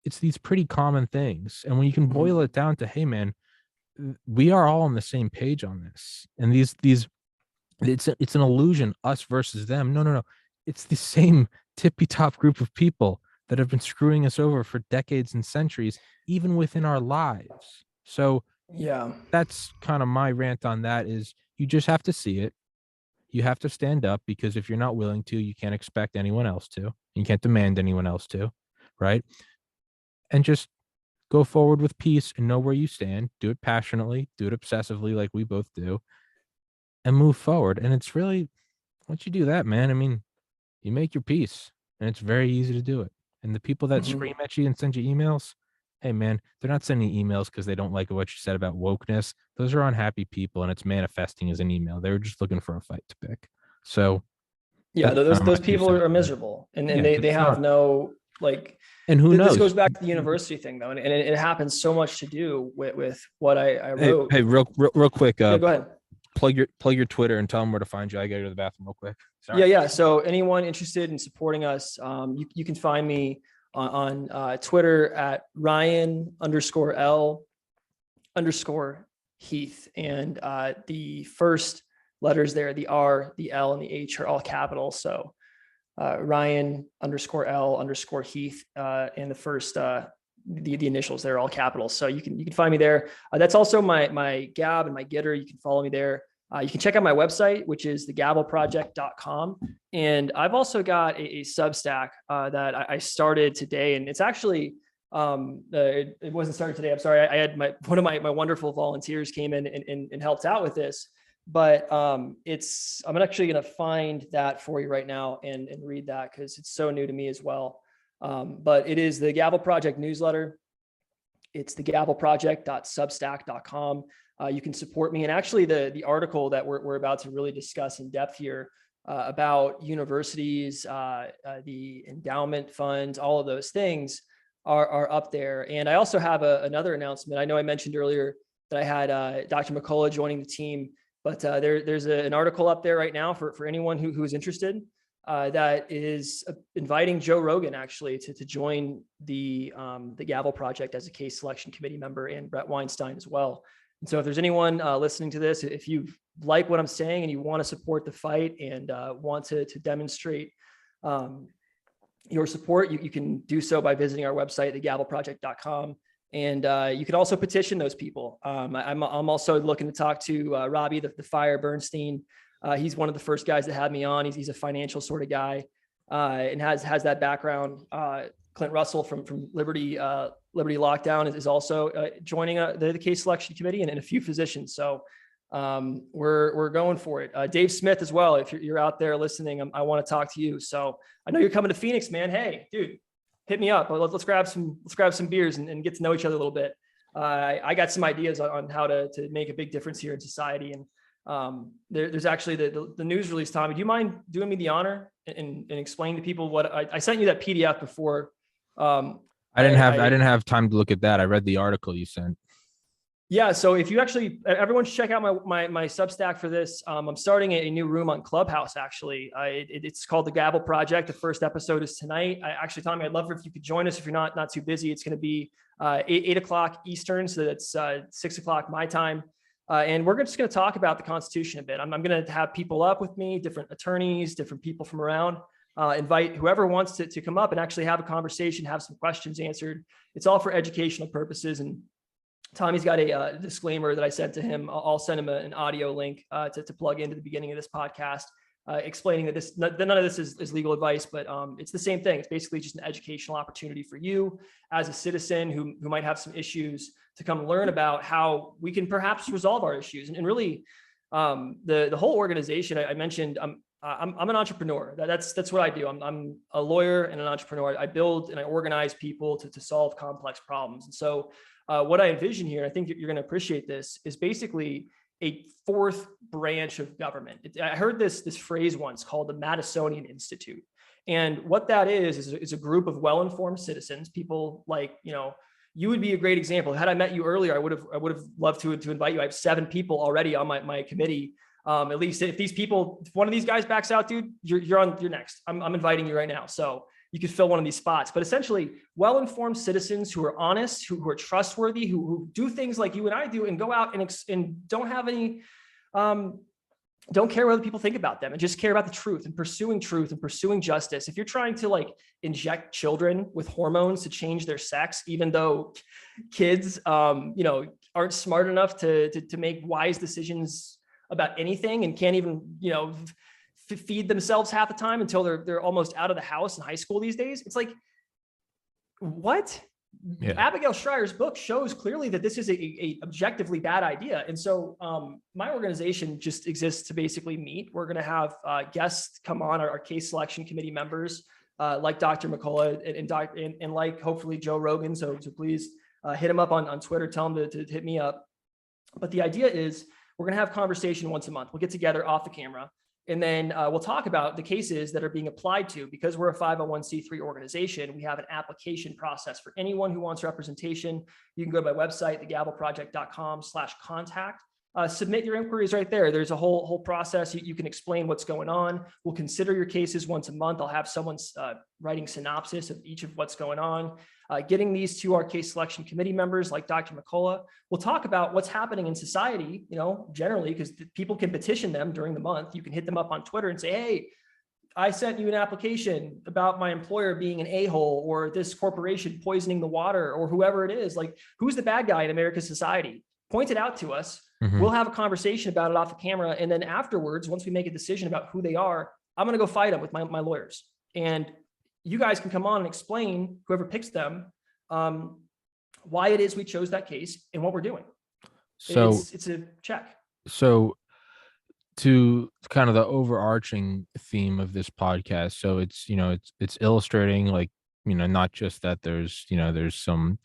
It's these pretty common things. And when you can boil it down to, hey man, we are all on the same page on this. And it's an illusion, us versus them. No. It's the same tippy top group of people that have been screwing us over for decades and centuries, even within our lives. So that's kind of my rant on that. Is you just have to see it. You have to stand up, because if you're not willing to, you can't expect anyone else to. You can't demand anyone else to, right? And just go forward with peace and know where you stand. Do it passionately, do it obsessively like we both do, and move forward. And it's really, once you do that, man, I mean, you make your peace, and it's very easy to do it. And the people that scream at you and send you emails, hey man, they're not sending emails because they don't like what you said about wokeness. Those are unhappy people, and it's manifesting as an email. They were just looking for a fight to pick. So those people are miserable, and they have no, like, and who knows? This goes back to the university thing though, and it happens so much to do with what I wrote. Hey, real quick. Go ahead. Plug your Twitter and tell them where to find you. I gotta go to the bathroom real quick. Sorry. Yeah. So anyone interested in supporting us, you can find me on Twitter at Ryan_L_Heath, and the first letters there, the R, the L, and the H, are all capital. So Ryan_L_Heath, and the first the initials. They're all capitals. So you can find me there. That's also my Gab and my Getter. You can follow me there. You can check out my website, which is thegavelproject.com. And I've also got a Substack that I started today. And it's actually, it wasn't started today. I'm sorry. I had one of my wonderful volunteers came in and helped out with this. But I'm actually going to find that for you right now and read that because it's so new to me as well. But it is the Gavel Project newsletter. It's thegavelproject.substack.com. You can support me. And actually the article that we're about to really discuss in depth here about universities, the endowment funds, all of those things are up there. And I also have another announcement. I know I mentioned earlier that I had Dr. McCullough joining the team, but there's an article up there right now for anyone who is interested that is inviting Joe Rogan actually to join the Gavel Project as a case selection committee member, and Brett Weinstein as well. And so if there's anyone listening to this, if you like what I'm saying and you want to support the fight and want to demonstrate your support, you can do so by visiting our website, thegavelproject.com. And you can also petition those people. I'm also looking to talk to Robbie, the Fire Bernstein. He's one of the first guys that had me on. He's a financial sort of guy and has that background. Clint Russell from Liberty Lockdown is also joining the case selection committee and a few physicians. So we're going for it. Dave Smith as well. If you're out there listening, I want to talk to you. So I know you're coming to Phoenix, man. Hey, dude, hit me up. Let's grab some beers and get to know each other a little bit. I got some ideas on how to make a big difference here in society. And there's actually the news release. Tommy, do you mind doing me the honor and explain to people what I sent you that PDF before? I didn't have time to look at that. I read the article you sent. Yeah. So if you everyone should check out my Substack for this. I'm starting a new room on Clubhouse. Actually, it's called the Gavel Project. The first episode is tonight. Tommy, I'd love if you could join us if you're not too busy. It's going to be 8 o'clock Eastern, so that's 6 o'clock my time. And we're just going to talk about the Constitution a bit. I'm going to have people up with me, different attorneys, different people from around. Invite whoever wants to come up and actually have a conversation, have some questions answered. It's all for educational purposes. And Tommy's got a disclaimer that I sent to him. I'll send him an audio link to plug into the beginning of this podcast, explaining that none of this is legal advice, but it's the same thing. It's basically just an educational opportunity for you as a citizen who might have some issues to come learn about how we can perhaps resolve our issues. And really, the whole organization I mentioned, I'm an entrepreneur. That's what I do. I'm a lawyer and an entrepreneur. I build and I organize people to solve complex problems. And so what I envision here, I think you're going to appreciate this, is basically a fourth branch of government. I heard this phrase once called the Madisonian Institute. And what that is a group of well-informed citizens, people like, you would be a great example. Had I met you earlier, I would have loved to invite you. I have 7 people already on my committee. At least if one of these guys backs out, dude, you're next. I'm inviting you right now. So you could fill one of these spots. But essentially, well-informed citizens who are honest, who are trustworthy, who do things like you and I do, and go out and don't have any, don't care what other people think about them, and just care about the truth and pursuing justice. If you're trying to inject children with hormones to change their sex, even though kids, aren't smart enough to make wise decisions about anything and can't even, feed themselves half the time until they're almost out of the house in high school these days. It's like, what? Yeah. Abigail Schreier's book shows clearly that this is a objectively bad idea. And so my organization just exists to basically meet. We're going to have guests come on, our case selection committee members, like Dr. McCullough and like hopefully Joe Rogan. So please hit him up on Twitter, tell him to hit me up. But the idea is we're going to have conversation once a month. We'll get together off the camera. And then we'll talk about the cases that are being applied to. Because we're a 501c3 organization, we have an application process for anyone who wants representation. You can go to my website, thegavelproject.com/contact. Submit your inquiries right there. There's a whole process. You can explain what's going on. We'll consider your cases once a month. I'll have someone writing synopsis of each of what's going on. Getting these to our case selection committee members like Dr. McCullough. We'll talk about what's happening in society, generally, because people can petition them during the month. You can hit them up on Twitter and say, hey, I sent you an application about my employer being an a-hole, or this corporation poisoning the water, or whoever it is. Like, who's the bad guy in America's society? Point it out to us. Mhm. We'll have a conversation about it off the camera. And then afterwards, once we make a decision about who they are, I'm going to go fight them with my lawyers. And you guys can come on and explain, whoever picks them, why it is we chose that case and what we're doing. So, It's a check. so to kind of the overarching theme of this podcast. So it's, it's illustrating, like, not just that there's, there's some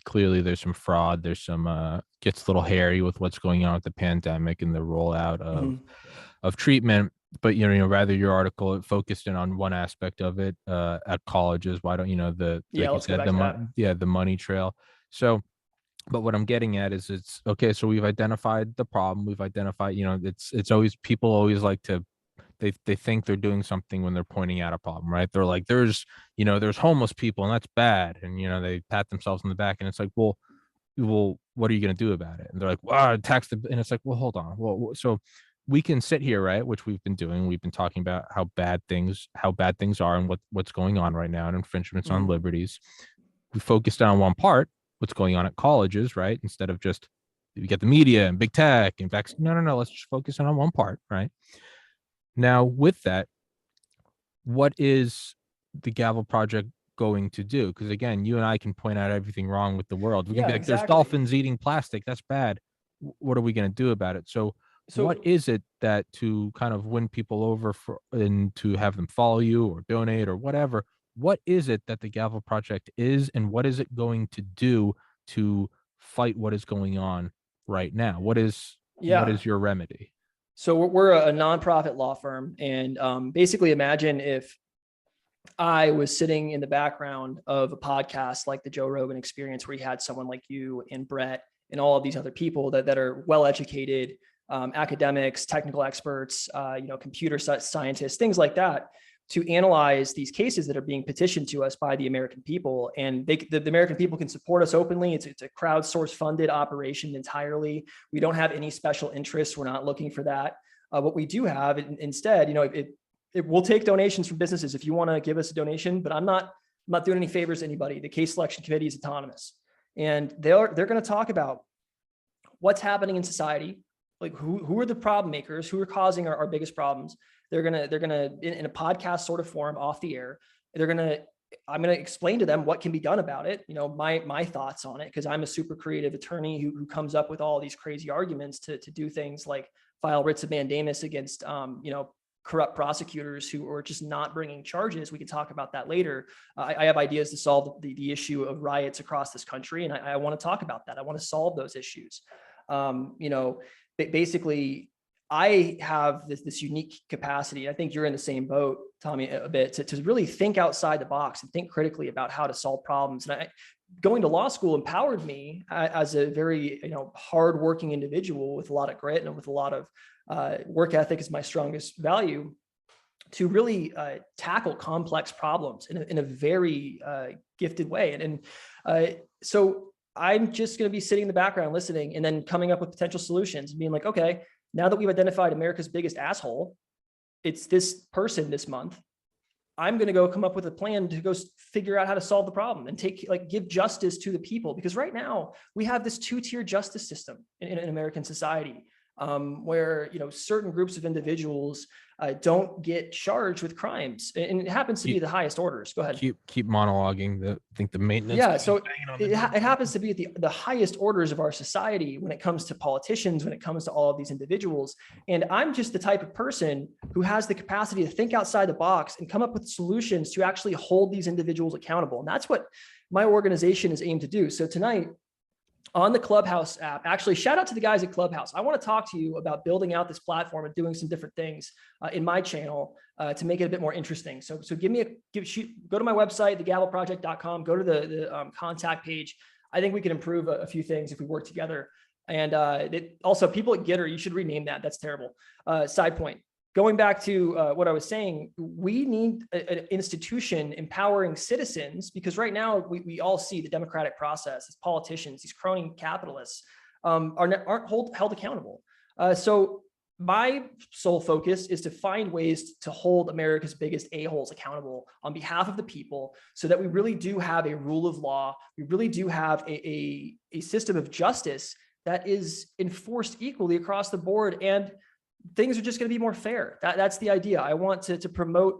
fraud, there's some gets a little hairy with what's going on with the pandemic and the rollout of treatment. But, rather your article, it focused in on one aspect of it at colleges. Why don't, like you said, the money trail. So, but what I'm getting at is, it's okay. So we've identified the problem. We've identified, it's always, people always like to, they think they're doing something when they're pointing out a problem, right? They're like, there's homeless people and that's bad. And, they pat themselves on the back, and it's like, well, what are you going to do about it? And they're like, well, tax the, and it's like, well, hold on. Well, so we can sit here, right? Which we've been doing. We've been talking about how bad things are and what's going on right now, and infringements on liberties. We focused on one part, what's going on at colleges, right? Instead of just, you get the media and big tech and vaccine. No. Let's just focus on one part, right? Now, with that, what is the Gavel Project going to do? Because again, you and I can point out everything wrong with the world. We can be like, there's dolphins eating plastic. That's bad. What are we going to do about it? So what is it that, to kind of win people over and to have them follow you or donate or whatever, what is it that the Gavel Project is, and what is it going to do to fight what is going on right now? What is your remedy? So we're a nonprofit law firm, and basically imagine if I was sitting in the background of a podcast like the Joe Rogan Experience, where you had someone like you and Brett and all of these other people that are well-educated, academics, technical experts, computer scientists, things like that, to analyze these cases that are being petitioned to us by the American people. And the American people can support us openly. It's a crowdsource funded operation entirely. We don't have any special interests. We're not looking for that. What we do have instead, it will take donations from businesses if you want to give us a donation, but I'm not doing any favors to anybody. The case selection committee is autonomous, and they're going to talk about what's happening in society, like who are the problem makers, who are causing our biggest problems. They're gonna in a podcast sort of form off the air. I'm gonna explain to them what can be done about it. My thoughts on it, because I'm a super creative attorney who comes up with all these crazy arguments to do things like file writs of mandamus against corrupt prosecutors who are just not bringing charges. We can talk about that later. I have ideas to solve the issue of riots across this country, and I want to talk about that. I want to solve those issues. Basically, I have this unique capacity. I think you're in the same boat, Tommy, a bit, to really think outside the box and think critically about how to solve problems. And going to law school empowered me as a very hardworking individual with a lot of grit and with a lot of work ethic is my strongest value, to really tackle complex problems in a very gifted way. And so I'm just going to be sitting in the background listening, and then coming up with potential solutions and being like, okay, now that we've identified America's biggest asshole, it's this person this month, I'm going to go come up with a plan to go figure out how to solve the problem and give justice to the people. Because right now we have this two-tier justice system in American society, where certain groups of individuals don't get charged with crimes, and it happens to be the highest orders. Go ahead. Keep monologuing. I think the maintenance. Yeah, so it happens to be at the highest orders of our society when it comes to politicians, when it comes to all of these individuals. And I'm just the type of person who has the capacity to think outside the box and come up with solutions to actually hold these individuals accountable. And that's what my organization is aimed to do. So tonight, on the Clubhouse app, actually, shout out to the guys at Clubhouse. I want to talk to you about building out this platform and doing some different things in my channel to make it a bit more interesting. So go to my website, thegavelproject.com, go to the contact page. I think we can improve a few things if we work together. And also, people at Gitter, you should rename that. That's terrible. Side point. Going back to what I was saying, we need an institution empowering citizens, because right now we all see the democratic process as politicians, these crony capitalists aren't held accountable. So my sole focus is to find ways to hold America's biggest a-holes accountable on behalf of the people, so that we really do have a rule of law. We really do have a system of justice that is enforced equally across the board, and things are just going to be more fair. That's the idea. I want to promote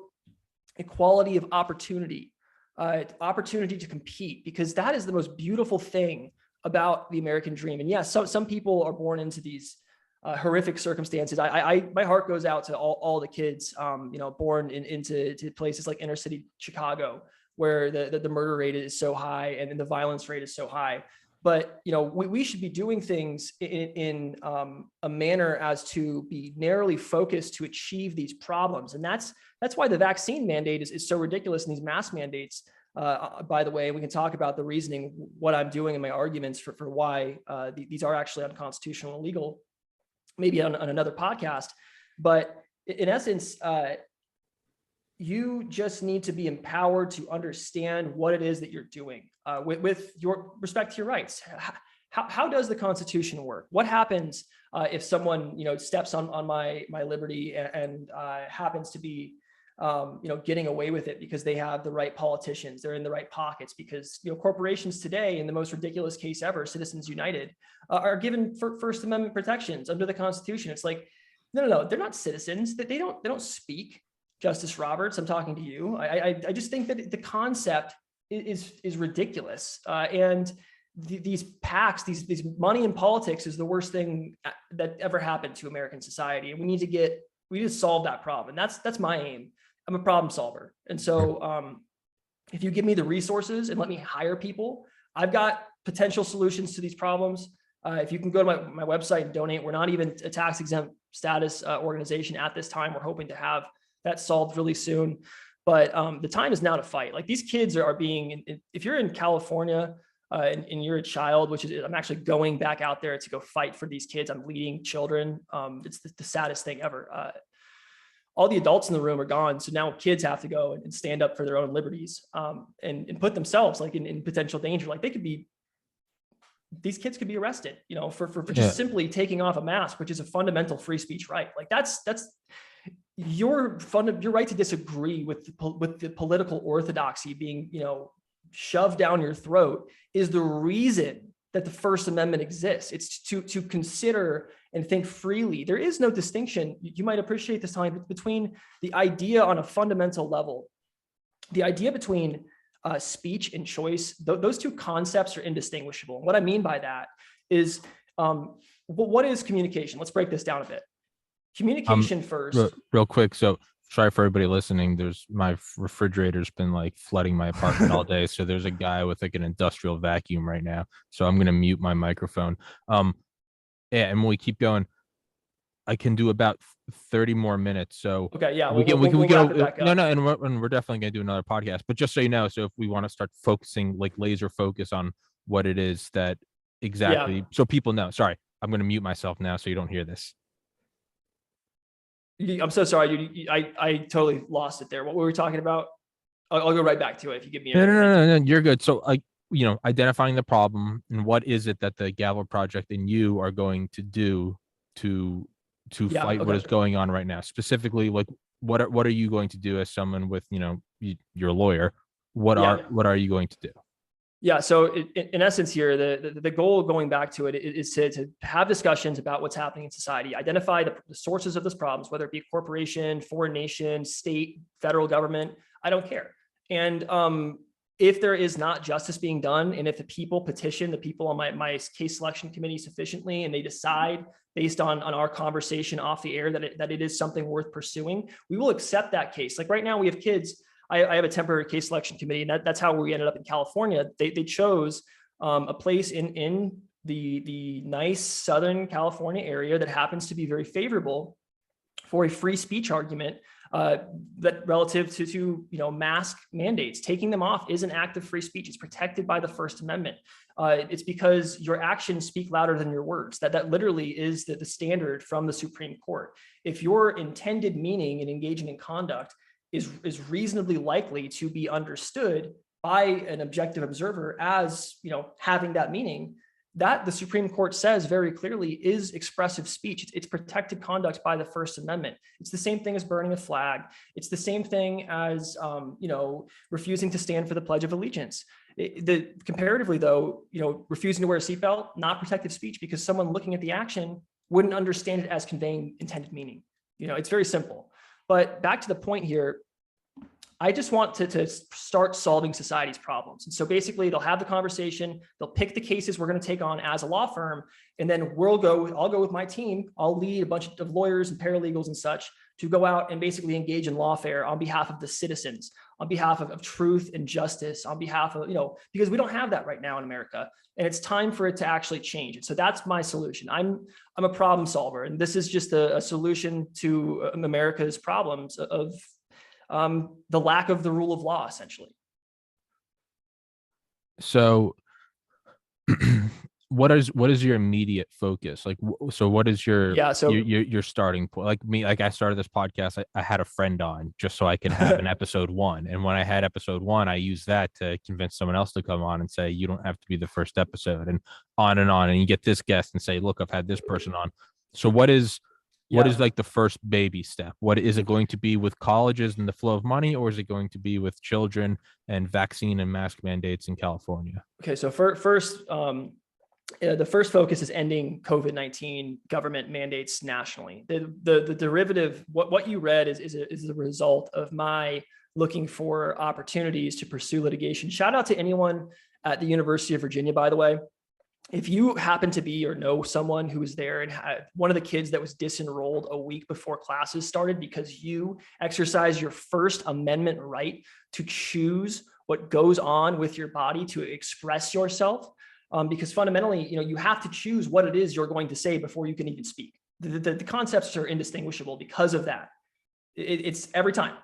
equality of opportunity, opportunity to compete, because that is the most beautiful thing about the American dream. And yes, some people are born into these horrific circumstances. My heart goes out to all the kids, born into places like inner city Chicago, where the murder rate is so high and the violence rate is so high. But we should be doing things in a manner as to be narrowly focused to achieve these problems. And that's why the vaccine mandate is so ridiculous, and these mask mandates. By the way, we can talk about the reasoning, what I'm doing in my arguments for why these are actually unconstitutional and illegal, maybe on another podcast. But in essence, you just need to be empowered to understand what it is that you're doing with your respect to your rights. How does the Constitution work? What happens if someone steps on my liberty and happens to be getting away with it because they have the right politicians, they're in the right pockets, because corporations today, in the most ridiculous case ever, Citizens United, are given First Amendment protections under the Constitution. It's like, no, they're not citizens. That they don't speak. Justice Roberts, I'm talking to you. I just think that the concept is ridiculous, and these PACs, these money in politics, is the worst thing that ever happened to American society, and we need to solve that problem. And that's my aim. I'm a problem solver, and so if you give me the resources and let me hire people, I've got potential solutions to these problems. If you can go to my website and donate, we're not even a tax exempt status organization at this time. We're hoping to have that solved really soon. But the time is now to fight. Like, these kids are being, if you're in California and you're a child, which is, I'm actually going back out there to go fight for these kids. I'm leading children. It's the saddest thing ever. All the adults in the room are gone. So now kids have to go and stand up for their own liberties and put themselves like in potential danger. Like, these kids could be arrested, for just simply taking off a mask, which is a fundamental free speech right. Like, that's your right to disagree with the political orthodoxy being, shoved down your throat, is the reason that the First Amendment exists. It's to consider and think freely. There is no distinction. You might appreciate this time between the idea on a fundamental level, the idea between speech and choice. Those two concepts are indistinguishable. What I mean by that is, what is communication? Let's break this down a bit. Communication first. Real quick. So sorry for everybody listening. My refrigerator's been like flooding my apartment all day. So there's a guy with like an industrial vacuum right now. So I'm going to mute my microphone. And when we keep going, I can do about 30 more minutes. So okay, yeah, we can go. And we're definitely going to do another podcast. But just so you know, so if we want to start focusing, like laser focus on what it is that exactly, so people know. Sorry, I'm going to mute myself now so you don't hear this. I'm so sorry, I totally lost it there. What were we talking about? I'll go right back to it if you give me a No, you're good. So identifying the problem and what is it that the Gavel Project and you are going to do to fight what is going on right now. Specifically, like what are you going to do as someone with, you're a lawyer. What are you going to do? Yeah. So in essence here, the goal going back to it is to have discussions about what's happening in society, identify the sources of this problems, whether it be a corporation, foreign nation, state, federal government, I don't care. And if there is not justice being done, and if the people petition the people on my case selection committee sufficiently, and they decide based on our conversation off the air that it is something worth pursuing, we will accept that case. Like right now we have kids. I have a temporary case selection committee, and that's how we ended up in California. They chose a place in the nice Southern California area that happens to be very favorable for a free speech argument that relative to mask mandates. Taking them off is an act of free speech. It's protected by the First Amendment. It's because your actions speak louder than your words. That literally is the standard from the Supreme Court. If your intended meaning in engaging in conduct is reasonably likely to be understood by an objective observer as having that meaning, that the Supreme Court says very clearly is expressive speech. It's protected conduct by the First Amendment. It's the same thing as burning a flag. It's the same thing as, refusing to stand for the Pledge of Allegiance. Comparatively though, refusing to wear a seatbelt, not protected speech, because someone looking at the action wouldn't understand it as conveying intended meaning. It's very simple. But back to the point here, I just want to start solving society's problems. And so basically they'll have the conversation, they'll pick the cases we're going to take on as a law firm, and then I'll go with my team. I'll lead a bunch of lawyers and paralegals and such to go out and basically engage in lawfare on behalf of the citizens, on behalf of truth and justice, on behalf of, because we don't have that right now in America, and it's time for it to actually change. And so that's my solution. I'm a problem solver, and this is just a solution to America's problems of the lack of the rule of law, essentially. So what is your immediate focus? Like, so what is your starting point? Like me, like I started this podcast, I had a friend on just so I could have an episode 1. And when I had episode 1, I used that to convince someone else to come on and say, you don't have to be the first episode, and on. And you get this guest and say, look, I've had this person on. So what is like the first baby step? What is it going to be with colleges and the flow of money, or is it going to be with children and vaccine and mask mandates in California? Okay, so first, the first focus is ending COVID-19 government mandates nationally. The derivative, what you read is the result of my looking for opportunities to pursue litigation. Shout out to anyone at the University of Virginia, by the way. If you happen to be or know someone who was there and had one of the kids that was disenrolled a week before classes started because you exercise your First Amendment right to choose what goes on with your body, to express yourself, because fundamentally, you have to choose what it is you're going to say before you can even speak. The concepts are indistinguishable because of that. It's every time.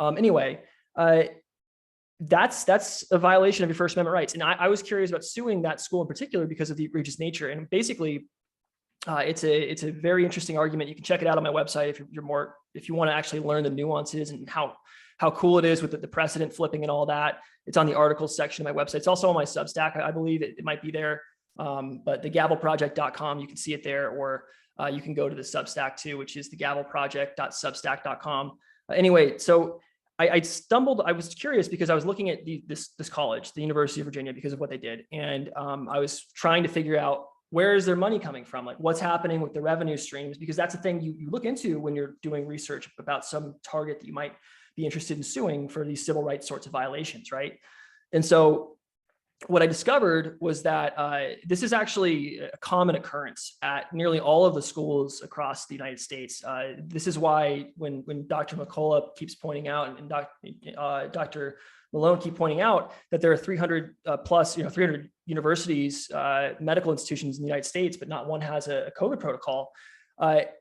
Anyway, that's a violation of your First Amendment rights. And I was curious about suing that school in particular because of the egregious nature. And basically, it's a very interesting argument. You can check it out on my website if you want to actually learn the nuances and how cool it is with the precedent flipping and all that. It's on the articles section of my website. It's also on my Substack. I believe it might be there, but the gavelproject.com, you can see it there, or you can go to the Substack too, which is the gavelproject.substack.com. Anyway, so I was curious because I was looking at this college, the University of Virginia, because of what they did. And I was trying to figure out, where is their money coming from? Like, what's happening with the revenue streams? Because that's the thing you look into when you're doing research about some target that you might be interested in suing for these civil rights sorts of violations, right? And so what I discovered was that this is actually a common occurrence at nearly all of the schools across the United States. This is why when Dr. McCullough keeps pointing out, and Dr. Malone keep pointing out that there are 300 plus, 300 universities, medical institutions in the United States, but not one has a COVID protocol.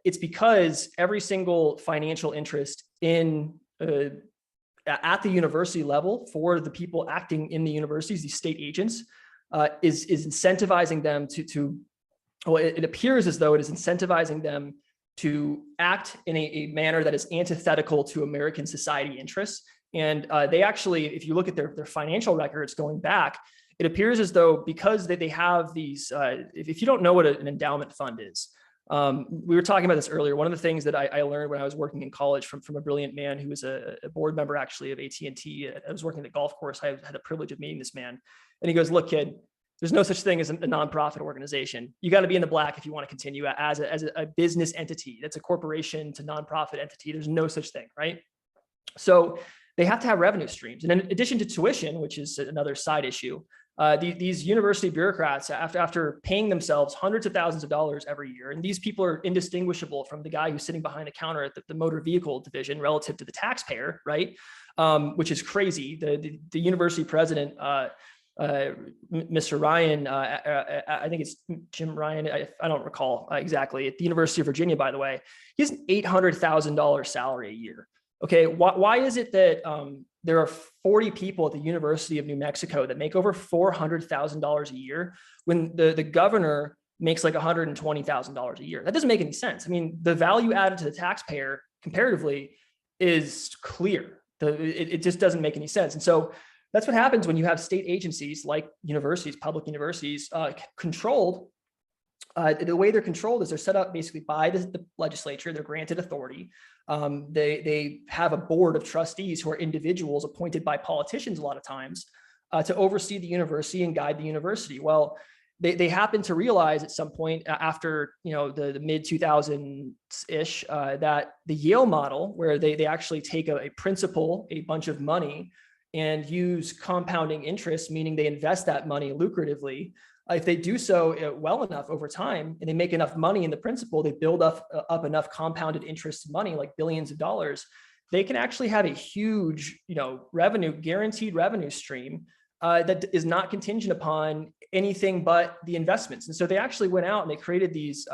It's because every single financial interest at the university level for the people acting in the universities, these state agents, is incentivizing them it appears as though it is incentivizing them to act in a manner that is antithetical to American society interests. And they actually, if you look at their financial records going back, it appears as though because they have these, if you don't know what an endowment fund is, we were talking about this earlier. One of the things that I learned when I was working in college from a brilliant man who was a board member actually of AT&T. I was working at the golf course. I had the privilege of meeting this man, and he goes, "Look, kid, there's no such thing as a nonprofit organization. You got to be in the black if you want to continue as a business entity. That's a corporation to nonprofit entity. There's no such thing, right?" So they have to have revenue streams. And in addition to tuition, which is another side issue, these university bureaucrats, after paying themselves hundreds of thousands of dollars every year, and these people are indistinguishable from the guy who's sitting behind the counter at the motor vehicle division relative to the taxpayer, right? Which is crazy. The university president, Mr. Ryan, I think it's Jim Ryan, I don't recall exactly, at the University of Virginia, by the way, he has an $800,000 salary a year. Okay, why is it that there are 40 people at the University of New Mexico that make over $400,000 a year when the governor makes like $120,000 a year? That doesn't make any sense. I mean, the value added to the taxpayer comparatively is clear. It just doesn't make any sense. And so That's what happens when you have state agencies like universities, public universities, controlled. The way they're controlled is they're set up basically by the legislature. They're granted authority. They have a board of trustees who are individuals appointed by politicians a lot of times to oversee the university and guide the university. Well, they happen to realize at some point after the mid 2000s ish that the Yale model, where they actually take a principal, a bunch of money, and use compounding interest, meaning they invest that money lucratively. If they do so well enough over time and they make enough money in the principal, they build up enough compounded interest money, like billions of dollars, they can actually have a huge, guaranteed revenue stream that is not contingent upon anything but the investments. And so they actually went out and they created these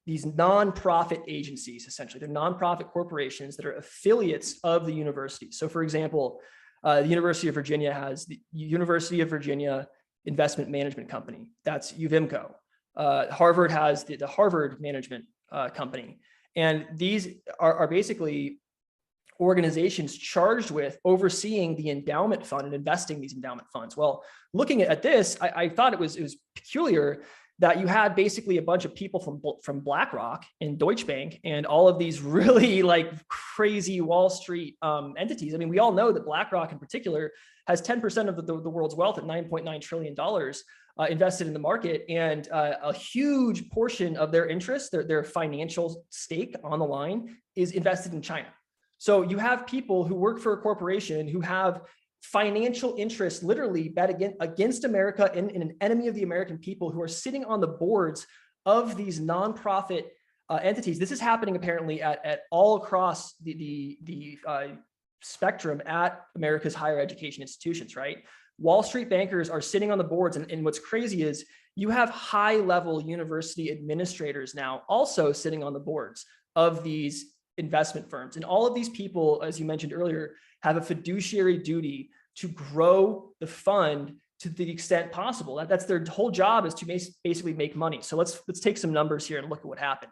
nonprofit agencies. Essentially, they're nonprofit corporations that are affiliates of the university. So, for example, the University of Virginia has the University of Virginia Investment Management Company. That's UVMCO. Harvard has the Harvard Management Company. And these are basically organizations charged with overseeing the endowment fund and investing these endowment funds. Well, looking at this, I thought it was peculiar that you had basically a bunch of people from BlackRock and Deutsche Bank and all of these really like crazy Wall Street entities. I mean, we all know that BlackRock in particular has 10% of the world's wealth at $9.9 trillion invested in the market, and a huge portion of their interest, their financial stake on the line, is invested in China. So you have people who work for a corporation who have financial interests literally bet against America and an enemy of the American people, who are sitting on the boards of these nonprofit entities. This is happening apparently at all across the spectrum at America's higher education institutions, right? Wall Street bankers are sitting on the boards. And what's crazy is you have high level university administrators now also sitting on the boards of these investment firms. And all of these people, as you mentioned earlier, have a fiduciary duty to grow the fund to the extent possible. That's their whole job, is to basically make money. So let's take some numbers here and look at what happened.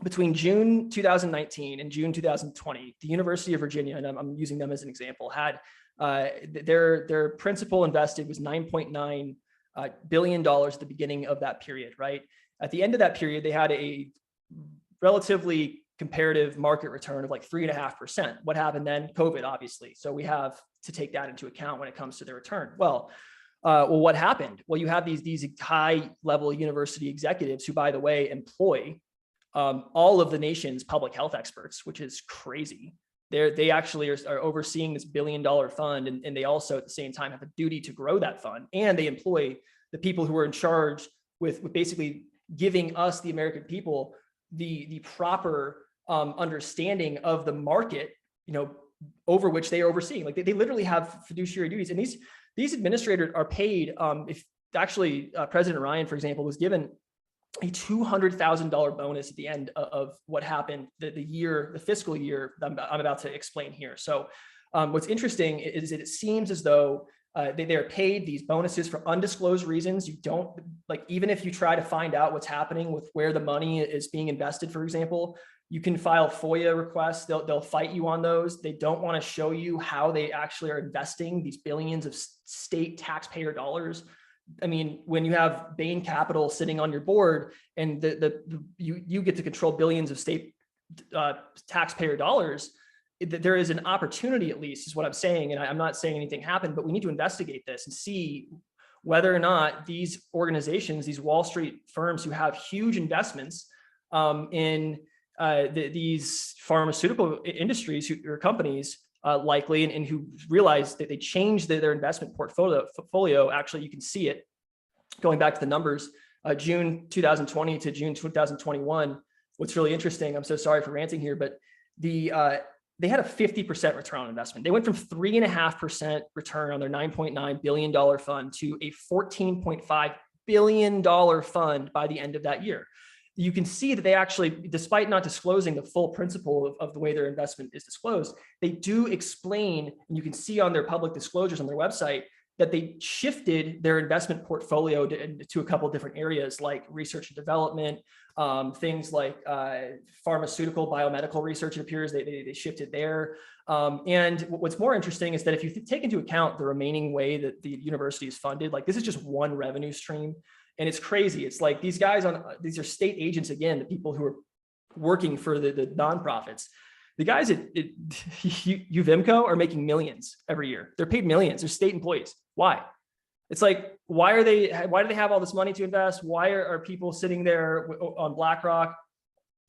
Between June 2019 and June 2020, the University of Virginia, and I'm using them as an example, had their principal invested was $9.9 billion at the beginning of that period, right? At the end of that period, they had a relatively comparative market return of like 3.5%. What happened then? COVID, obviously. So we have to take that into account when it comes to their return. Well, what happened? Well, you have these high level university executives who, by the way, employ all of the nation's public health experts, which is crazy. They actually are overseeing this $1 billion fund, and they also at the same time have a duty to grow that fund. And they employ the people who are in charge with basically giving us, the American people, the proper understanding of the market, over which they are overseeing. Like they literally have fiduciary duties, and these administrators are paid. If actually President Ryan, for example, was given a $200,000 bonus at the end of what happened the fiscal year I'm about to explain here. So what's interesting is that it seems as though they are paid these bonuses for undisclosed reasons. You don't, like, even if you try to find out what's happening with where the money is being invested, for example, you can file FOIA requests. They'll fight you on those. They don't want to show you how they actually are investing these billions of state taxpayer dollars. I mean, when you have Bain Capital sitting on your board and you get to control billions of state taxpayer dollars, there is an opportunity, at least, is what I'm saying. And I'm not saying anything happened, but we need to investigate this and see whether or not these organizations, these Wall Street firms who have huge investments in these pharmaceutical industries or companies, likely, and who realize that they changed their investment portfolio. Actually, you can see it going back to the numbers, June 2020 to June 2021. What's really interesting, I'm so sorry for ranting here, but they had a 50% return on investment. They went from 3.5% return on their $9.9 billion fund to a $14.5 billion fund by the end of that year. You can see that they actually, despite not disclosing the full principle of the way their investment is disclosed, they do explain, and you can see on their public disclosures on their website, that they shifted their investment portfolio to a couple of different areas like research and development, things like pharmaceutical, biomedical research. It appears they shifted there. And what's more interesting is that if you take into account the remaining way that the university is funded, like this is just one revenue stream. And it's crazy. It's like these guys these are state agents, again, the people who are working for the nonprofits. The guys at UVMCO are making millions every year. They're paid millions. They're state employees. Why? It's like, why do they have all this money to invest? Why are people sitting there on BlackRock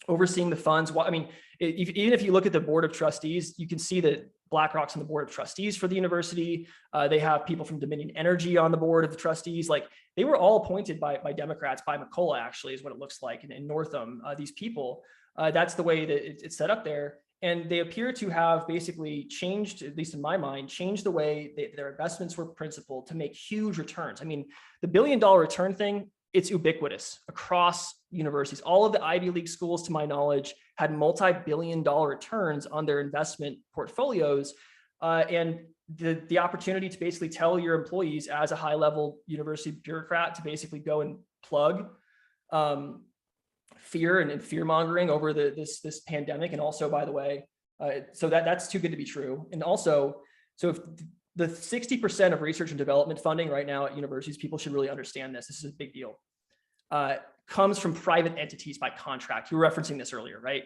overseeing the funds? Well, I mean, even if you look at the board of trustees, you can see that BlackRock's on the board of trustees for the university. They have people from Dominion Energy on the board of the trustees. Like they were all appointed by Democrats, by McCullough, actually, is what it looks like. And in Northam, these people, that's the way that it's set up there. And they appear to have basically changed, at least in my mind, changed the way their investments were principled to make huge returns. I mean, the $1 billion return thing, it's ubiquitous across universities. All of the Ivy League schools, to my knowledge, had multi-billion-dollar returns on their investment portfolios. And the opportunity to basically tell your employees as a high-level university bureaucrat to basically go and plug fear and fear mongering over this pandemic. And also, by the way, so that's too good to be true. And also, so if the 60% of research and development funding right now at universities, people should really understand this. This is a big deal. Comes from private entities by contract. You were referencing this earlier, right,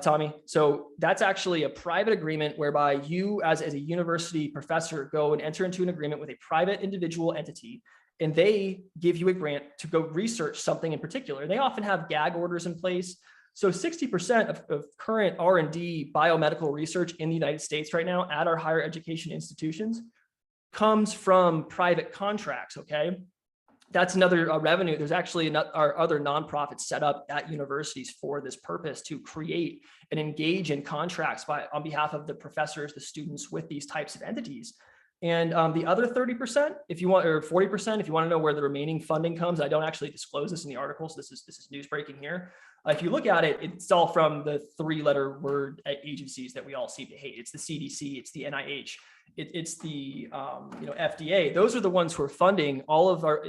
Tommy? So that's actually a private agreement whereby you as a university professor go and enter into an agreement with a private individual entity, and they give you a grant to go research something in particular. They often have gag orders in place. So 60% of current R&D biomedical research in the United States right now at our higher education institutions comes from private contracts, okay? That's another revenue. There's actually our other nonprofits set up at universities for this purpose, to create and engage in contracts on behalf of the professors, the students, with these types of entities. And the other 30%, if you want, or 40%, if you want to know where the remaining funding comes, I don't actually disclose this in the article, so this is news breaking here. If you look at it, it's all from the 3-letter word agencies that we all seem to hate. It's the CDC, it's the NIH, it's the FDA. Those are the ones who are funding all of our.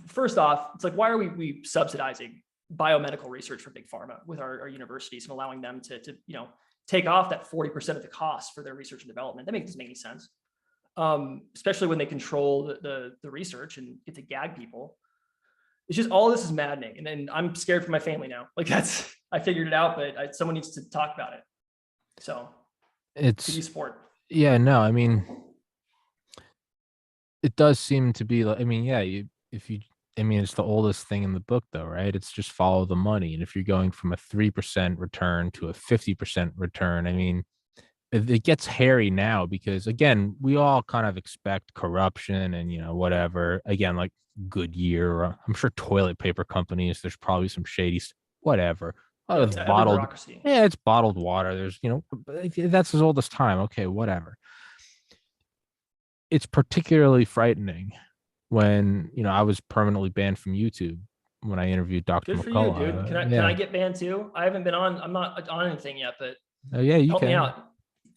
First off, it's like, why are we subsidizing biomedical research for big pharma with our universities and allowing them to take off that 40% of the cost for their research and development? That doesn't make any sense. Especially when they control the research and get to gag people. It's just, all this is maddening. And then I'm scared for my family now. Like I figured it out, but someone needs to talk about it. So it's, could you support? Yeah, no, I mean, it does seem to be like, I mean, yeah, it's the oldest thing in the book though, right? It's just follow the money. And if you're going from a 3% return to a 50% return, I mean, it gets hairy now, because again, we all kind of expect corruption and whatever. Again, like Goodyear, I'm sure toilet paper companies, there's probably some shady whatever. Oh, it's bottled. Yeah, it's bottled water. There's that's as old as time. Okay, whatever. It's particularly frightening when I was permanently banned from YouTube when I interviewed Dr. Good for McCullough. you, dude. Can I get banned too? I haven't been on. I'm not on anything yet, but yeah, you help can. me out.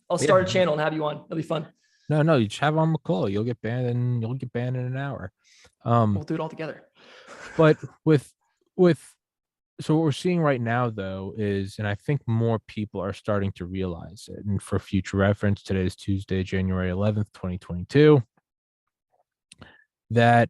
I'll start a channel and have you on. It'll be fun. No, you just have on McCullough. You'll get banned, and you'll get banned in an hour. We'll do it all together. But so what we're seeing right now, though, is, and I think more people are starting to realize it. And for future reference, today is Tuesday, January 11th, 2022. That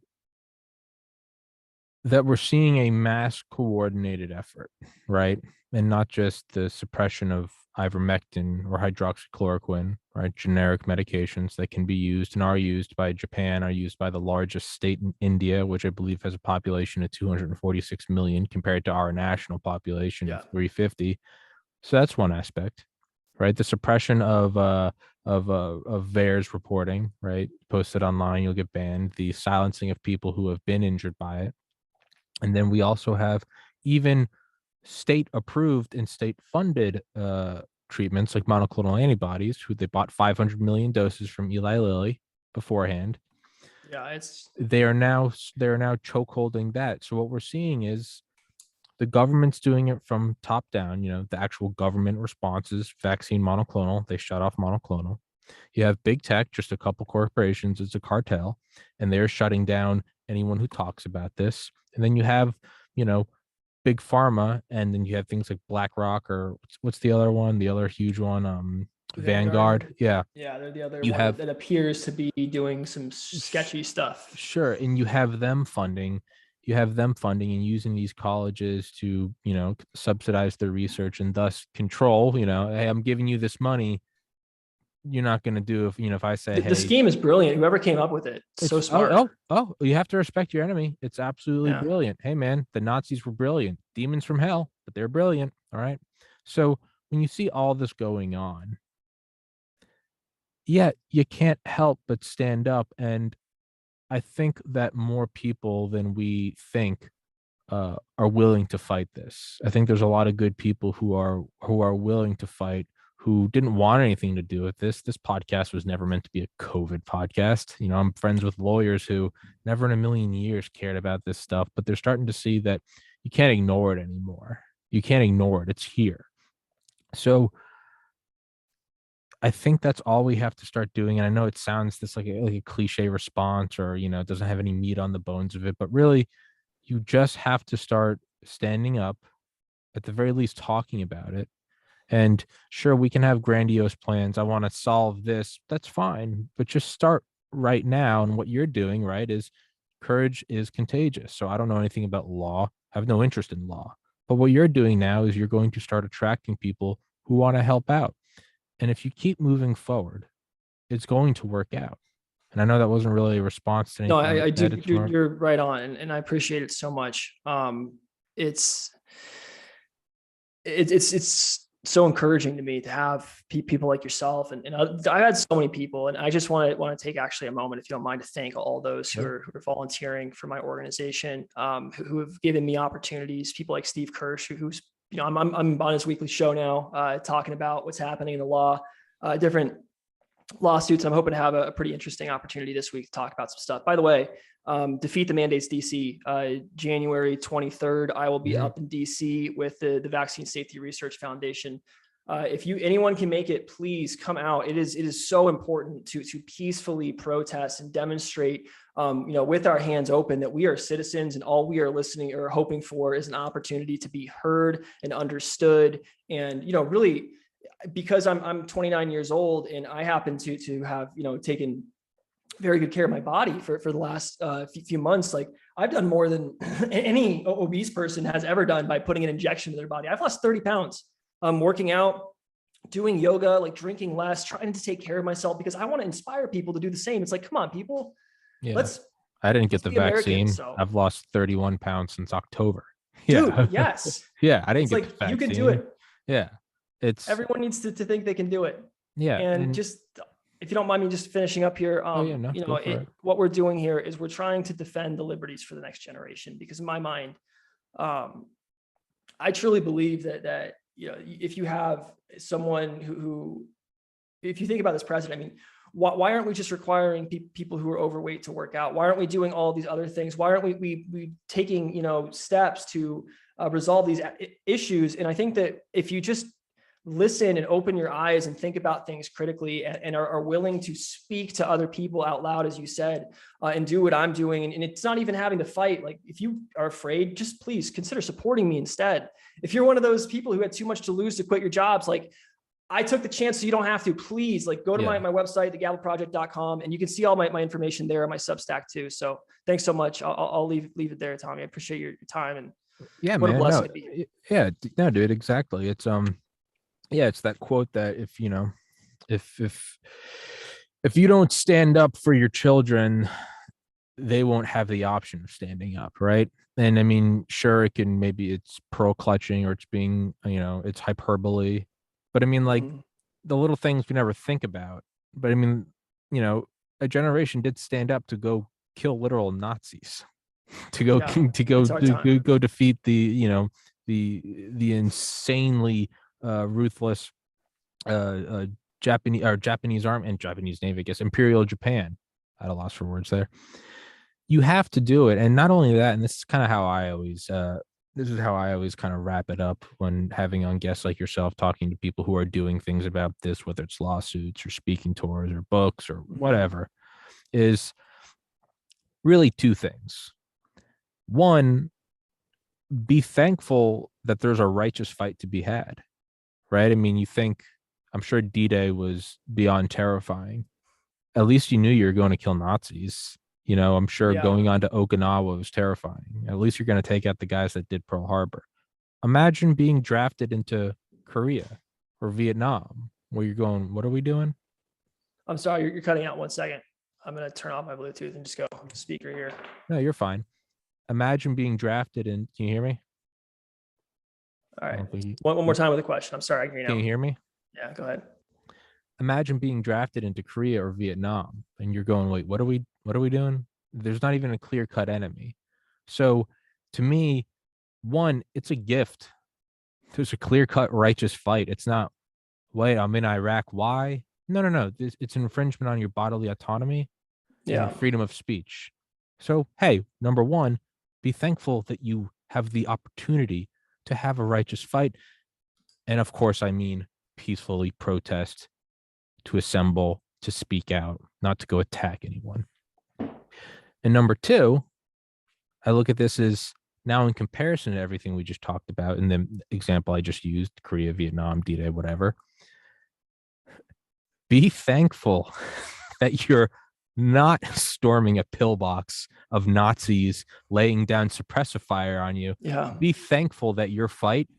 we're seeing a mass coordinated effort, right? And not just the suppression of ivermectin or hydroxychloroquine, right? Generic medications that can be used and are used by Japan, are used by the largest state in India, which I believe has a population of 246 million compared to our national population of 350. So that's one aspect, right? The suppression of VAERS reporting, right? Posted online, you'll get banned. The silencing of people who have been injured by it. And then we also have even state approved and state funded treatments like monoclonal antibodies, who they bought 500 million doses from Eli Lilly beforehand. Yeah, they are now chokeholding that. So what we're seeing is the government's doing it from top down. The actual government responses, vaccine monoclonal, they shut off monoclonal. You have big tech, just a couple corporations. It's a cartel, and they're shutting down anyone who talks about this. And then you have, you know, big pharma, and then you have things like BlackRock, or what's the other one? The other huge one, Vanguard. Yeah. Yeah, they're the other You one have that appears to be doing some sketchy stuff. Sure, and you have them funding. You have them funding and using these colleges to, you know, subsidize their research and thus control, you know, hey, I'm giving you this money. You're not going to do if, you know, if I say, The hey, scheme is brilliant. Whoever came up with it, so it's smart. you have to respect your enemy. It's absolutely Yeah. brilliant. Hey man, the Nazis were brilliant. Demons from hell, but they're brilliant. All right. So when you see all this going on, yeah, you can't help but stand up. And I think that more people than we think are willing to fight this. I think there's a lot of good people who are willing to fight, who didn't want anything to do with this. This podcast was never meant to be a COVID podcast. You know, I'm friends with lawyers who never in a million years cared about this stuff, but they're starting to see that you can't ignore it anymore. You can't ignore it. It's here. So I think that's all we have to start doing. And I know it sounds this like a cliche response, or, you know, it doesn't have any meat on the bones of it, but really you just have to start standing up, at the very least talking about it. And sure, we can have grandiose plans. I want to solve this. That's fine. But just start right now. And what you're doing, right, is courage is contagious. So I don't know anything about law. I have no interest in law. But what you're doing now is you're going to start attracting people who want to help out. And if you keep moving forward, it's going to work out. And I know that wasn't really a response to No, anything. I do. You're right on, and I appreciate it so much. It's it's so encouraging to me to have people like yourself, and I've had so many people, and I just want to take actually a moment, if you don't mind, to thank all those who are volunteering for my organization, who have given me opportunities. People like Steve Kirsch, who's, you know, I'm on his weekly show now, talking about what's happening in the law, different lawsuits. I'm hoping to have a pretty interesting opportunity this week to talk about some stuff. By the way, Defeat the Mandates DC, January 23rd, I will be up in DC with the Vaccine Safety Research Foundation. If anyone can make it, please come out. It is so important to peacefully protest and demonstrate, you know, with our hands open, that we are citizens, and all we are listening or hoping for is an opportunity to be heard and understood. And, you know, really, because I'm 29 years old, and I happen to have, you know, taken very good care of my body for the last few months. Like, I've done more than any obese person has ever done by putting an injection to their body. I've lost 30 pounds, working out, doing yoga, like drinking less, trying to take care of myself, because I want to inspire people to do the same. It's like, come on, people, I didn't get the vaccine. So. I've lost 31 pounds since October. Dude, yes. Yeah, I didn't get the vaccine. You can do it. Yeah. Everyone needs to think they can do it. Yeah. And just, if you don't mind me just finishing up here, you know, what we're doing here is we're trying to defend the liberties for the next generation, because in my mind, I truly believe that, you know, if you have someone who, if you think about this president, I mean, why aren't we just requiring people who are overweight to work out? Why aren't we doing all these other things? Why aren't we taking, you know, steps to resolve these issues? And I think that if you just listen and open your eyes and think about things critically, and are willing to speak to other people out loud, as you said, and do what I'm doing. And it's not even having to fight. Like, if you are afraid, just please consider supporting me instead. If you're one of those people who had too much to lose to quit your jobs, like, I took the chance, so you don't have to. Please, like, go to my website, thegavelproject.com, and you can see all my information there, my Substack too. So thanks so much. I'll leave it there, Tommy. I appreciate your time, and what a blessing to be. Yeah, no, dude, exactly. It's it's that quote that if you don't stand up for your children, they won't have the option of standing up, right? And I mean, sure, it's pearl clutching, or it's being, you know, it's hyperbole, but I mean, like, the little things we never think about. But I mean, you know, a generation did stand up to go kill literal Nazis, to go defeat the, you know, the insanely ruthless Japanese army and Japanese Navy, I guess, Imperial Japan. I had a loss for words there. You have to do it. And not only that, and this is kind of how I always this is how I always kind of wrap it up when having on guests like yourself, talking to people who are doing things about this, whether it's lawsuits or speaking tours or books or whatever, is really two things. One, be thankful that there's a righteous fight to be had, right? I mean, I'm sure D-Day was beyond terrifying. At least you knew you were going to kill Nazis. I'm sure going on to Okinawa was terrifying. At least you're going to take out the guys that did Pearl Harbor. Imagine being drafted into Korea or Vietnam, where you're going, what are we doing? I'm sorry, you're cutting out 1 second. I'm going to turn off my Bluetooth and just go speaker here. No, you're fine. Imagine being drafted in, can you hear me? All right. One more time with a question. I'm sorry. I can hear you now. Can you hear me? Yeah, go ahead. Imagine being drafted into Korea or Vietnam and you're going, wait, what are we doing? There's not even a clear-cut enemy. So to me, one, it's a gift. There's a clear-cut righteous fight. It's not, wait, I'm in Iraq. Why? No. It's an infringement on your bodily autonomy and your freedom of speech. So, hey, number one, be thankful that you have the opportunity to have a righteous fight. And of course, I mean peacefully protest, to assemble, to speak out, not to go attack anyone. And number two, I look at this as now in comparison to everything we just talked about in the example I just used, Korea, Vietnam, D-Day, whatever. Be thankful that you're not storming a pillbox of Nazis laying down suppressive fire on you. Yeah. Be thankful that your fight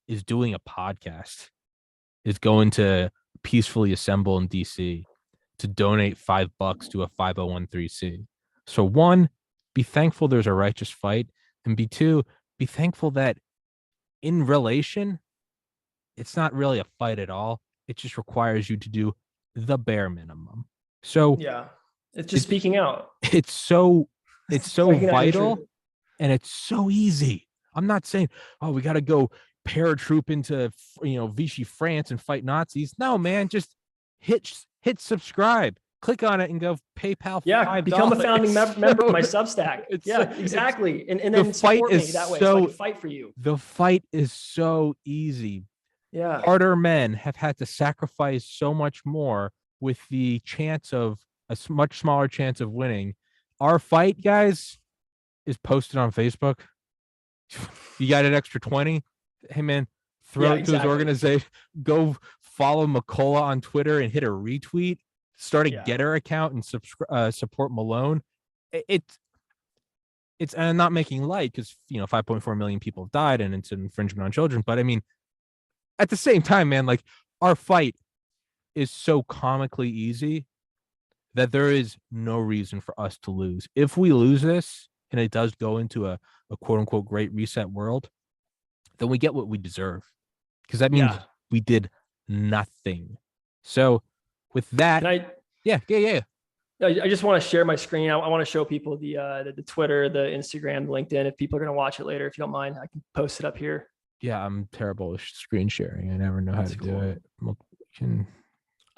is doing a podcast, is going to peacefully assemble in DC, to donate $5 to a 501(c)(3). So one, be thankful there's a righteous fight. And two, be thankful that in relation, it's not really a fight at all. It just requires you to do the bare minimum. So yeah, it's just speaking out. It's so vital and it's so easy. I'm not saying, oh, we got to go paratroop into, Vichy, France and fight Nazis. No, man, just hit subscribe, click on it and go PayPal. $5. Become a founding member of my Substack. Exactly. And then support me that way. So I can fight for you. The fight is so easy. Yeah. Harder men have had to sacrifice so much more with the chance of a much smaller chance of winning. Our fight, guys, is posted on Facebook. You got an extra 20? Hey, man, throw it to his organization. Go follow McCullough on Twitter and hit a retweet. Start a Getter account and support Malone. It's and I'm not making light because 5.4 million people have died and it's an infringement on children. But I mean, at the same time, man, like our fight is so comically easy that there is no reason for us to lose. If we lose this and it does go into a quote unquote great reset world, then we get what we deserve, because that means we did nothing. So with that, I just want to share my screen. I want to show people the Twitter, the Instagram, the LinkedIn. If people are going to watch it later, if you don't mind, I can post it up here. Yeah, I'm terrible with screen sharing. I never know how to do it.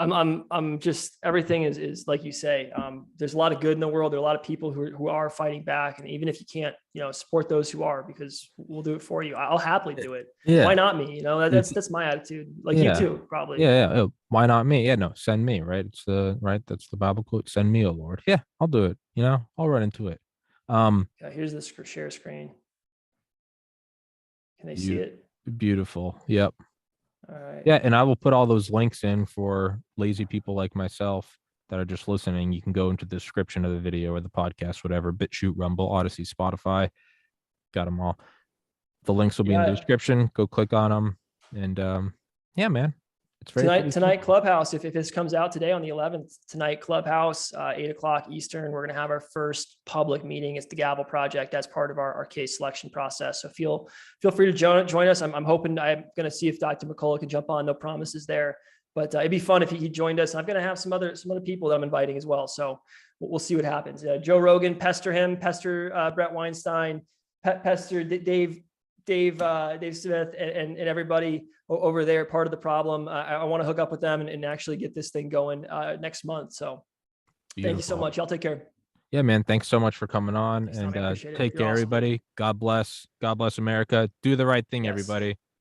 I'm just, everything is like you say, there's a lot of good in the world. There are a lot of people who are fighting back. And even if you can't, support those who are, because we'll do it for you. I'll happily do it. Yeah. Why not me? That's my attitude. Like you too, probably. Yeah. Why not me? Yeah, no, send me, right? That's the Bible quote. Send me, O Lord. Yeah, I'll do it. I'll run into it. Here's the share screen. Can they see it? Beautiful. Yep. All right. Yeah, and I will put all those links in for lazy people like myself that are just listening. You can go into the description of the video or the podcast, whatever, BitChute, Rumble, Odyssey, Spotify, got them all. The links will be in the description. Go click on them. And yeah, man. It's very tonight Clubhouse. If this comes out today on the 11th, tonight Clubhouse, 8:00 Eastern, we're going to have our first public meeting. It's the Gavel project as part of our case selection process. So feel free to join us. I'm hoping, I'm going to see if Dr. McCullough can jump on. No promises there, but it'd be fun if he joined us. I'm going to have some other people that I'm inviting as well. So we'll see what happens. Joe Rogan, pester him, Brett Weinstein, pester Dave Smith and everybody over there, part of the problem. I want to hook up with them and actually get this thing going next month. So Beautiful. Thank you so much. Y'all take care. Yeah, man. Thanks so much for coming on, Thanks, and Tommy. I appreciate it. take You're care, awesome, dude. everybody. God bless. God bless America. Do the right thing, Yes. everybody.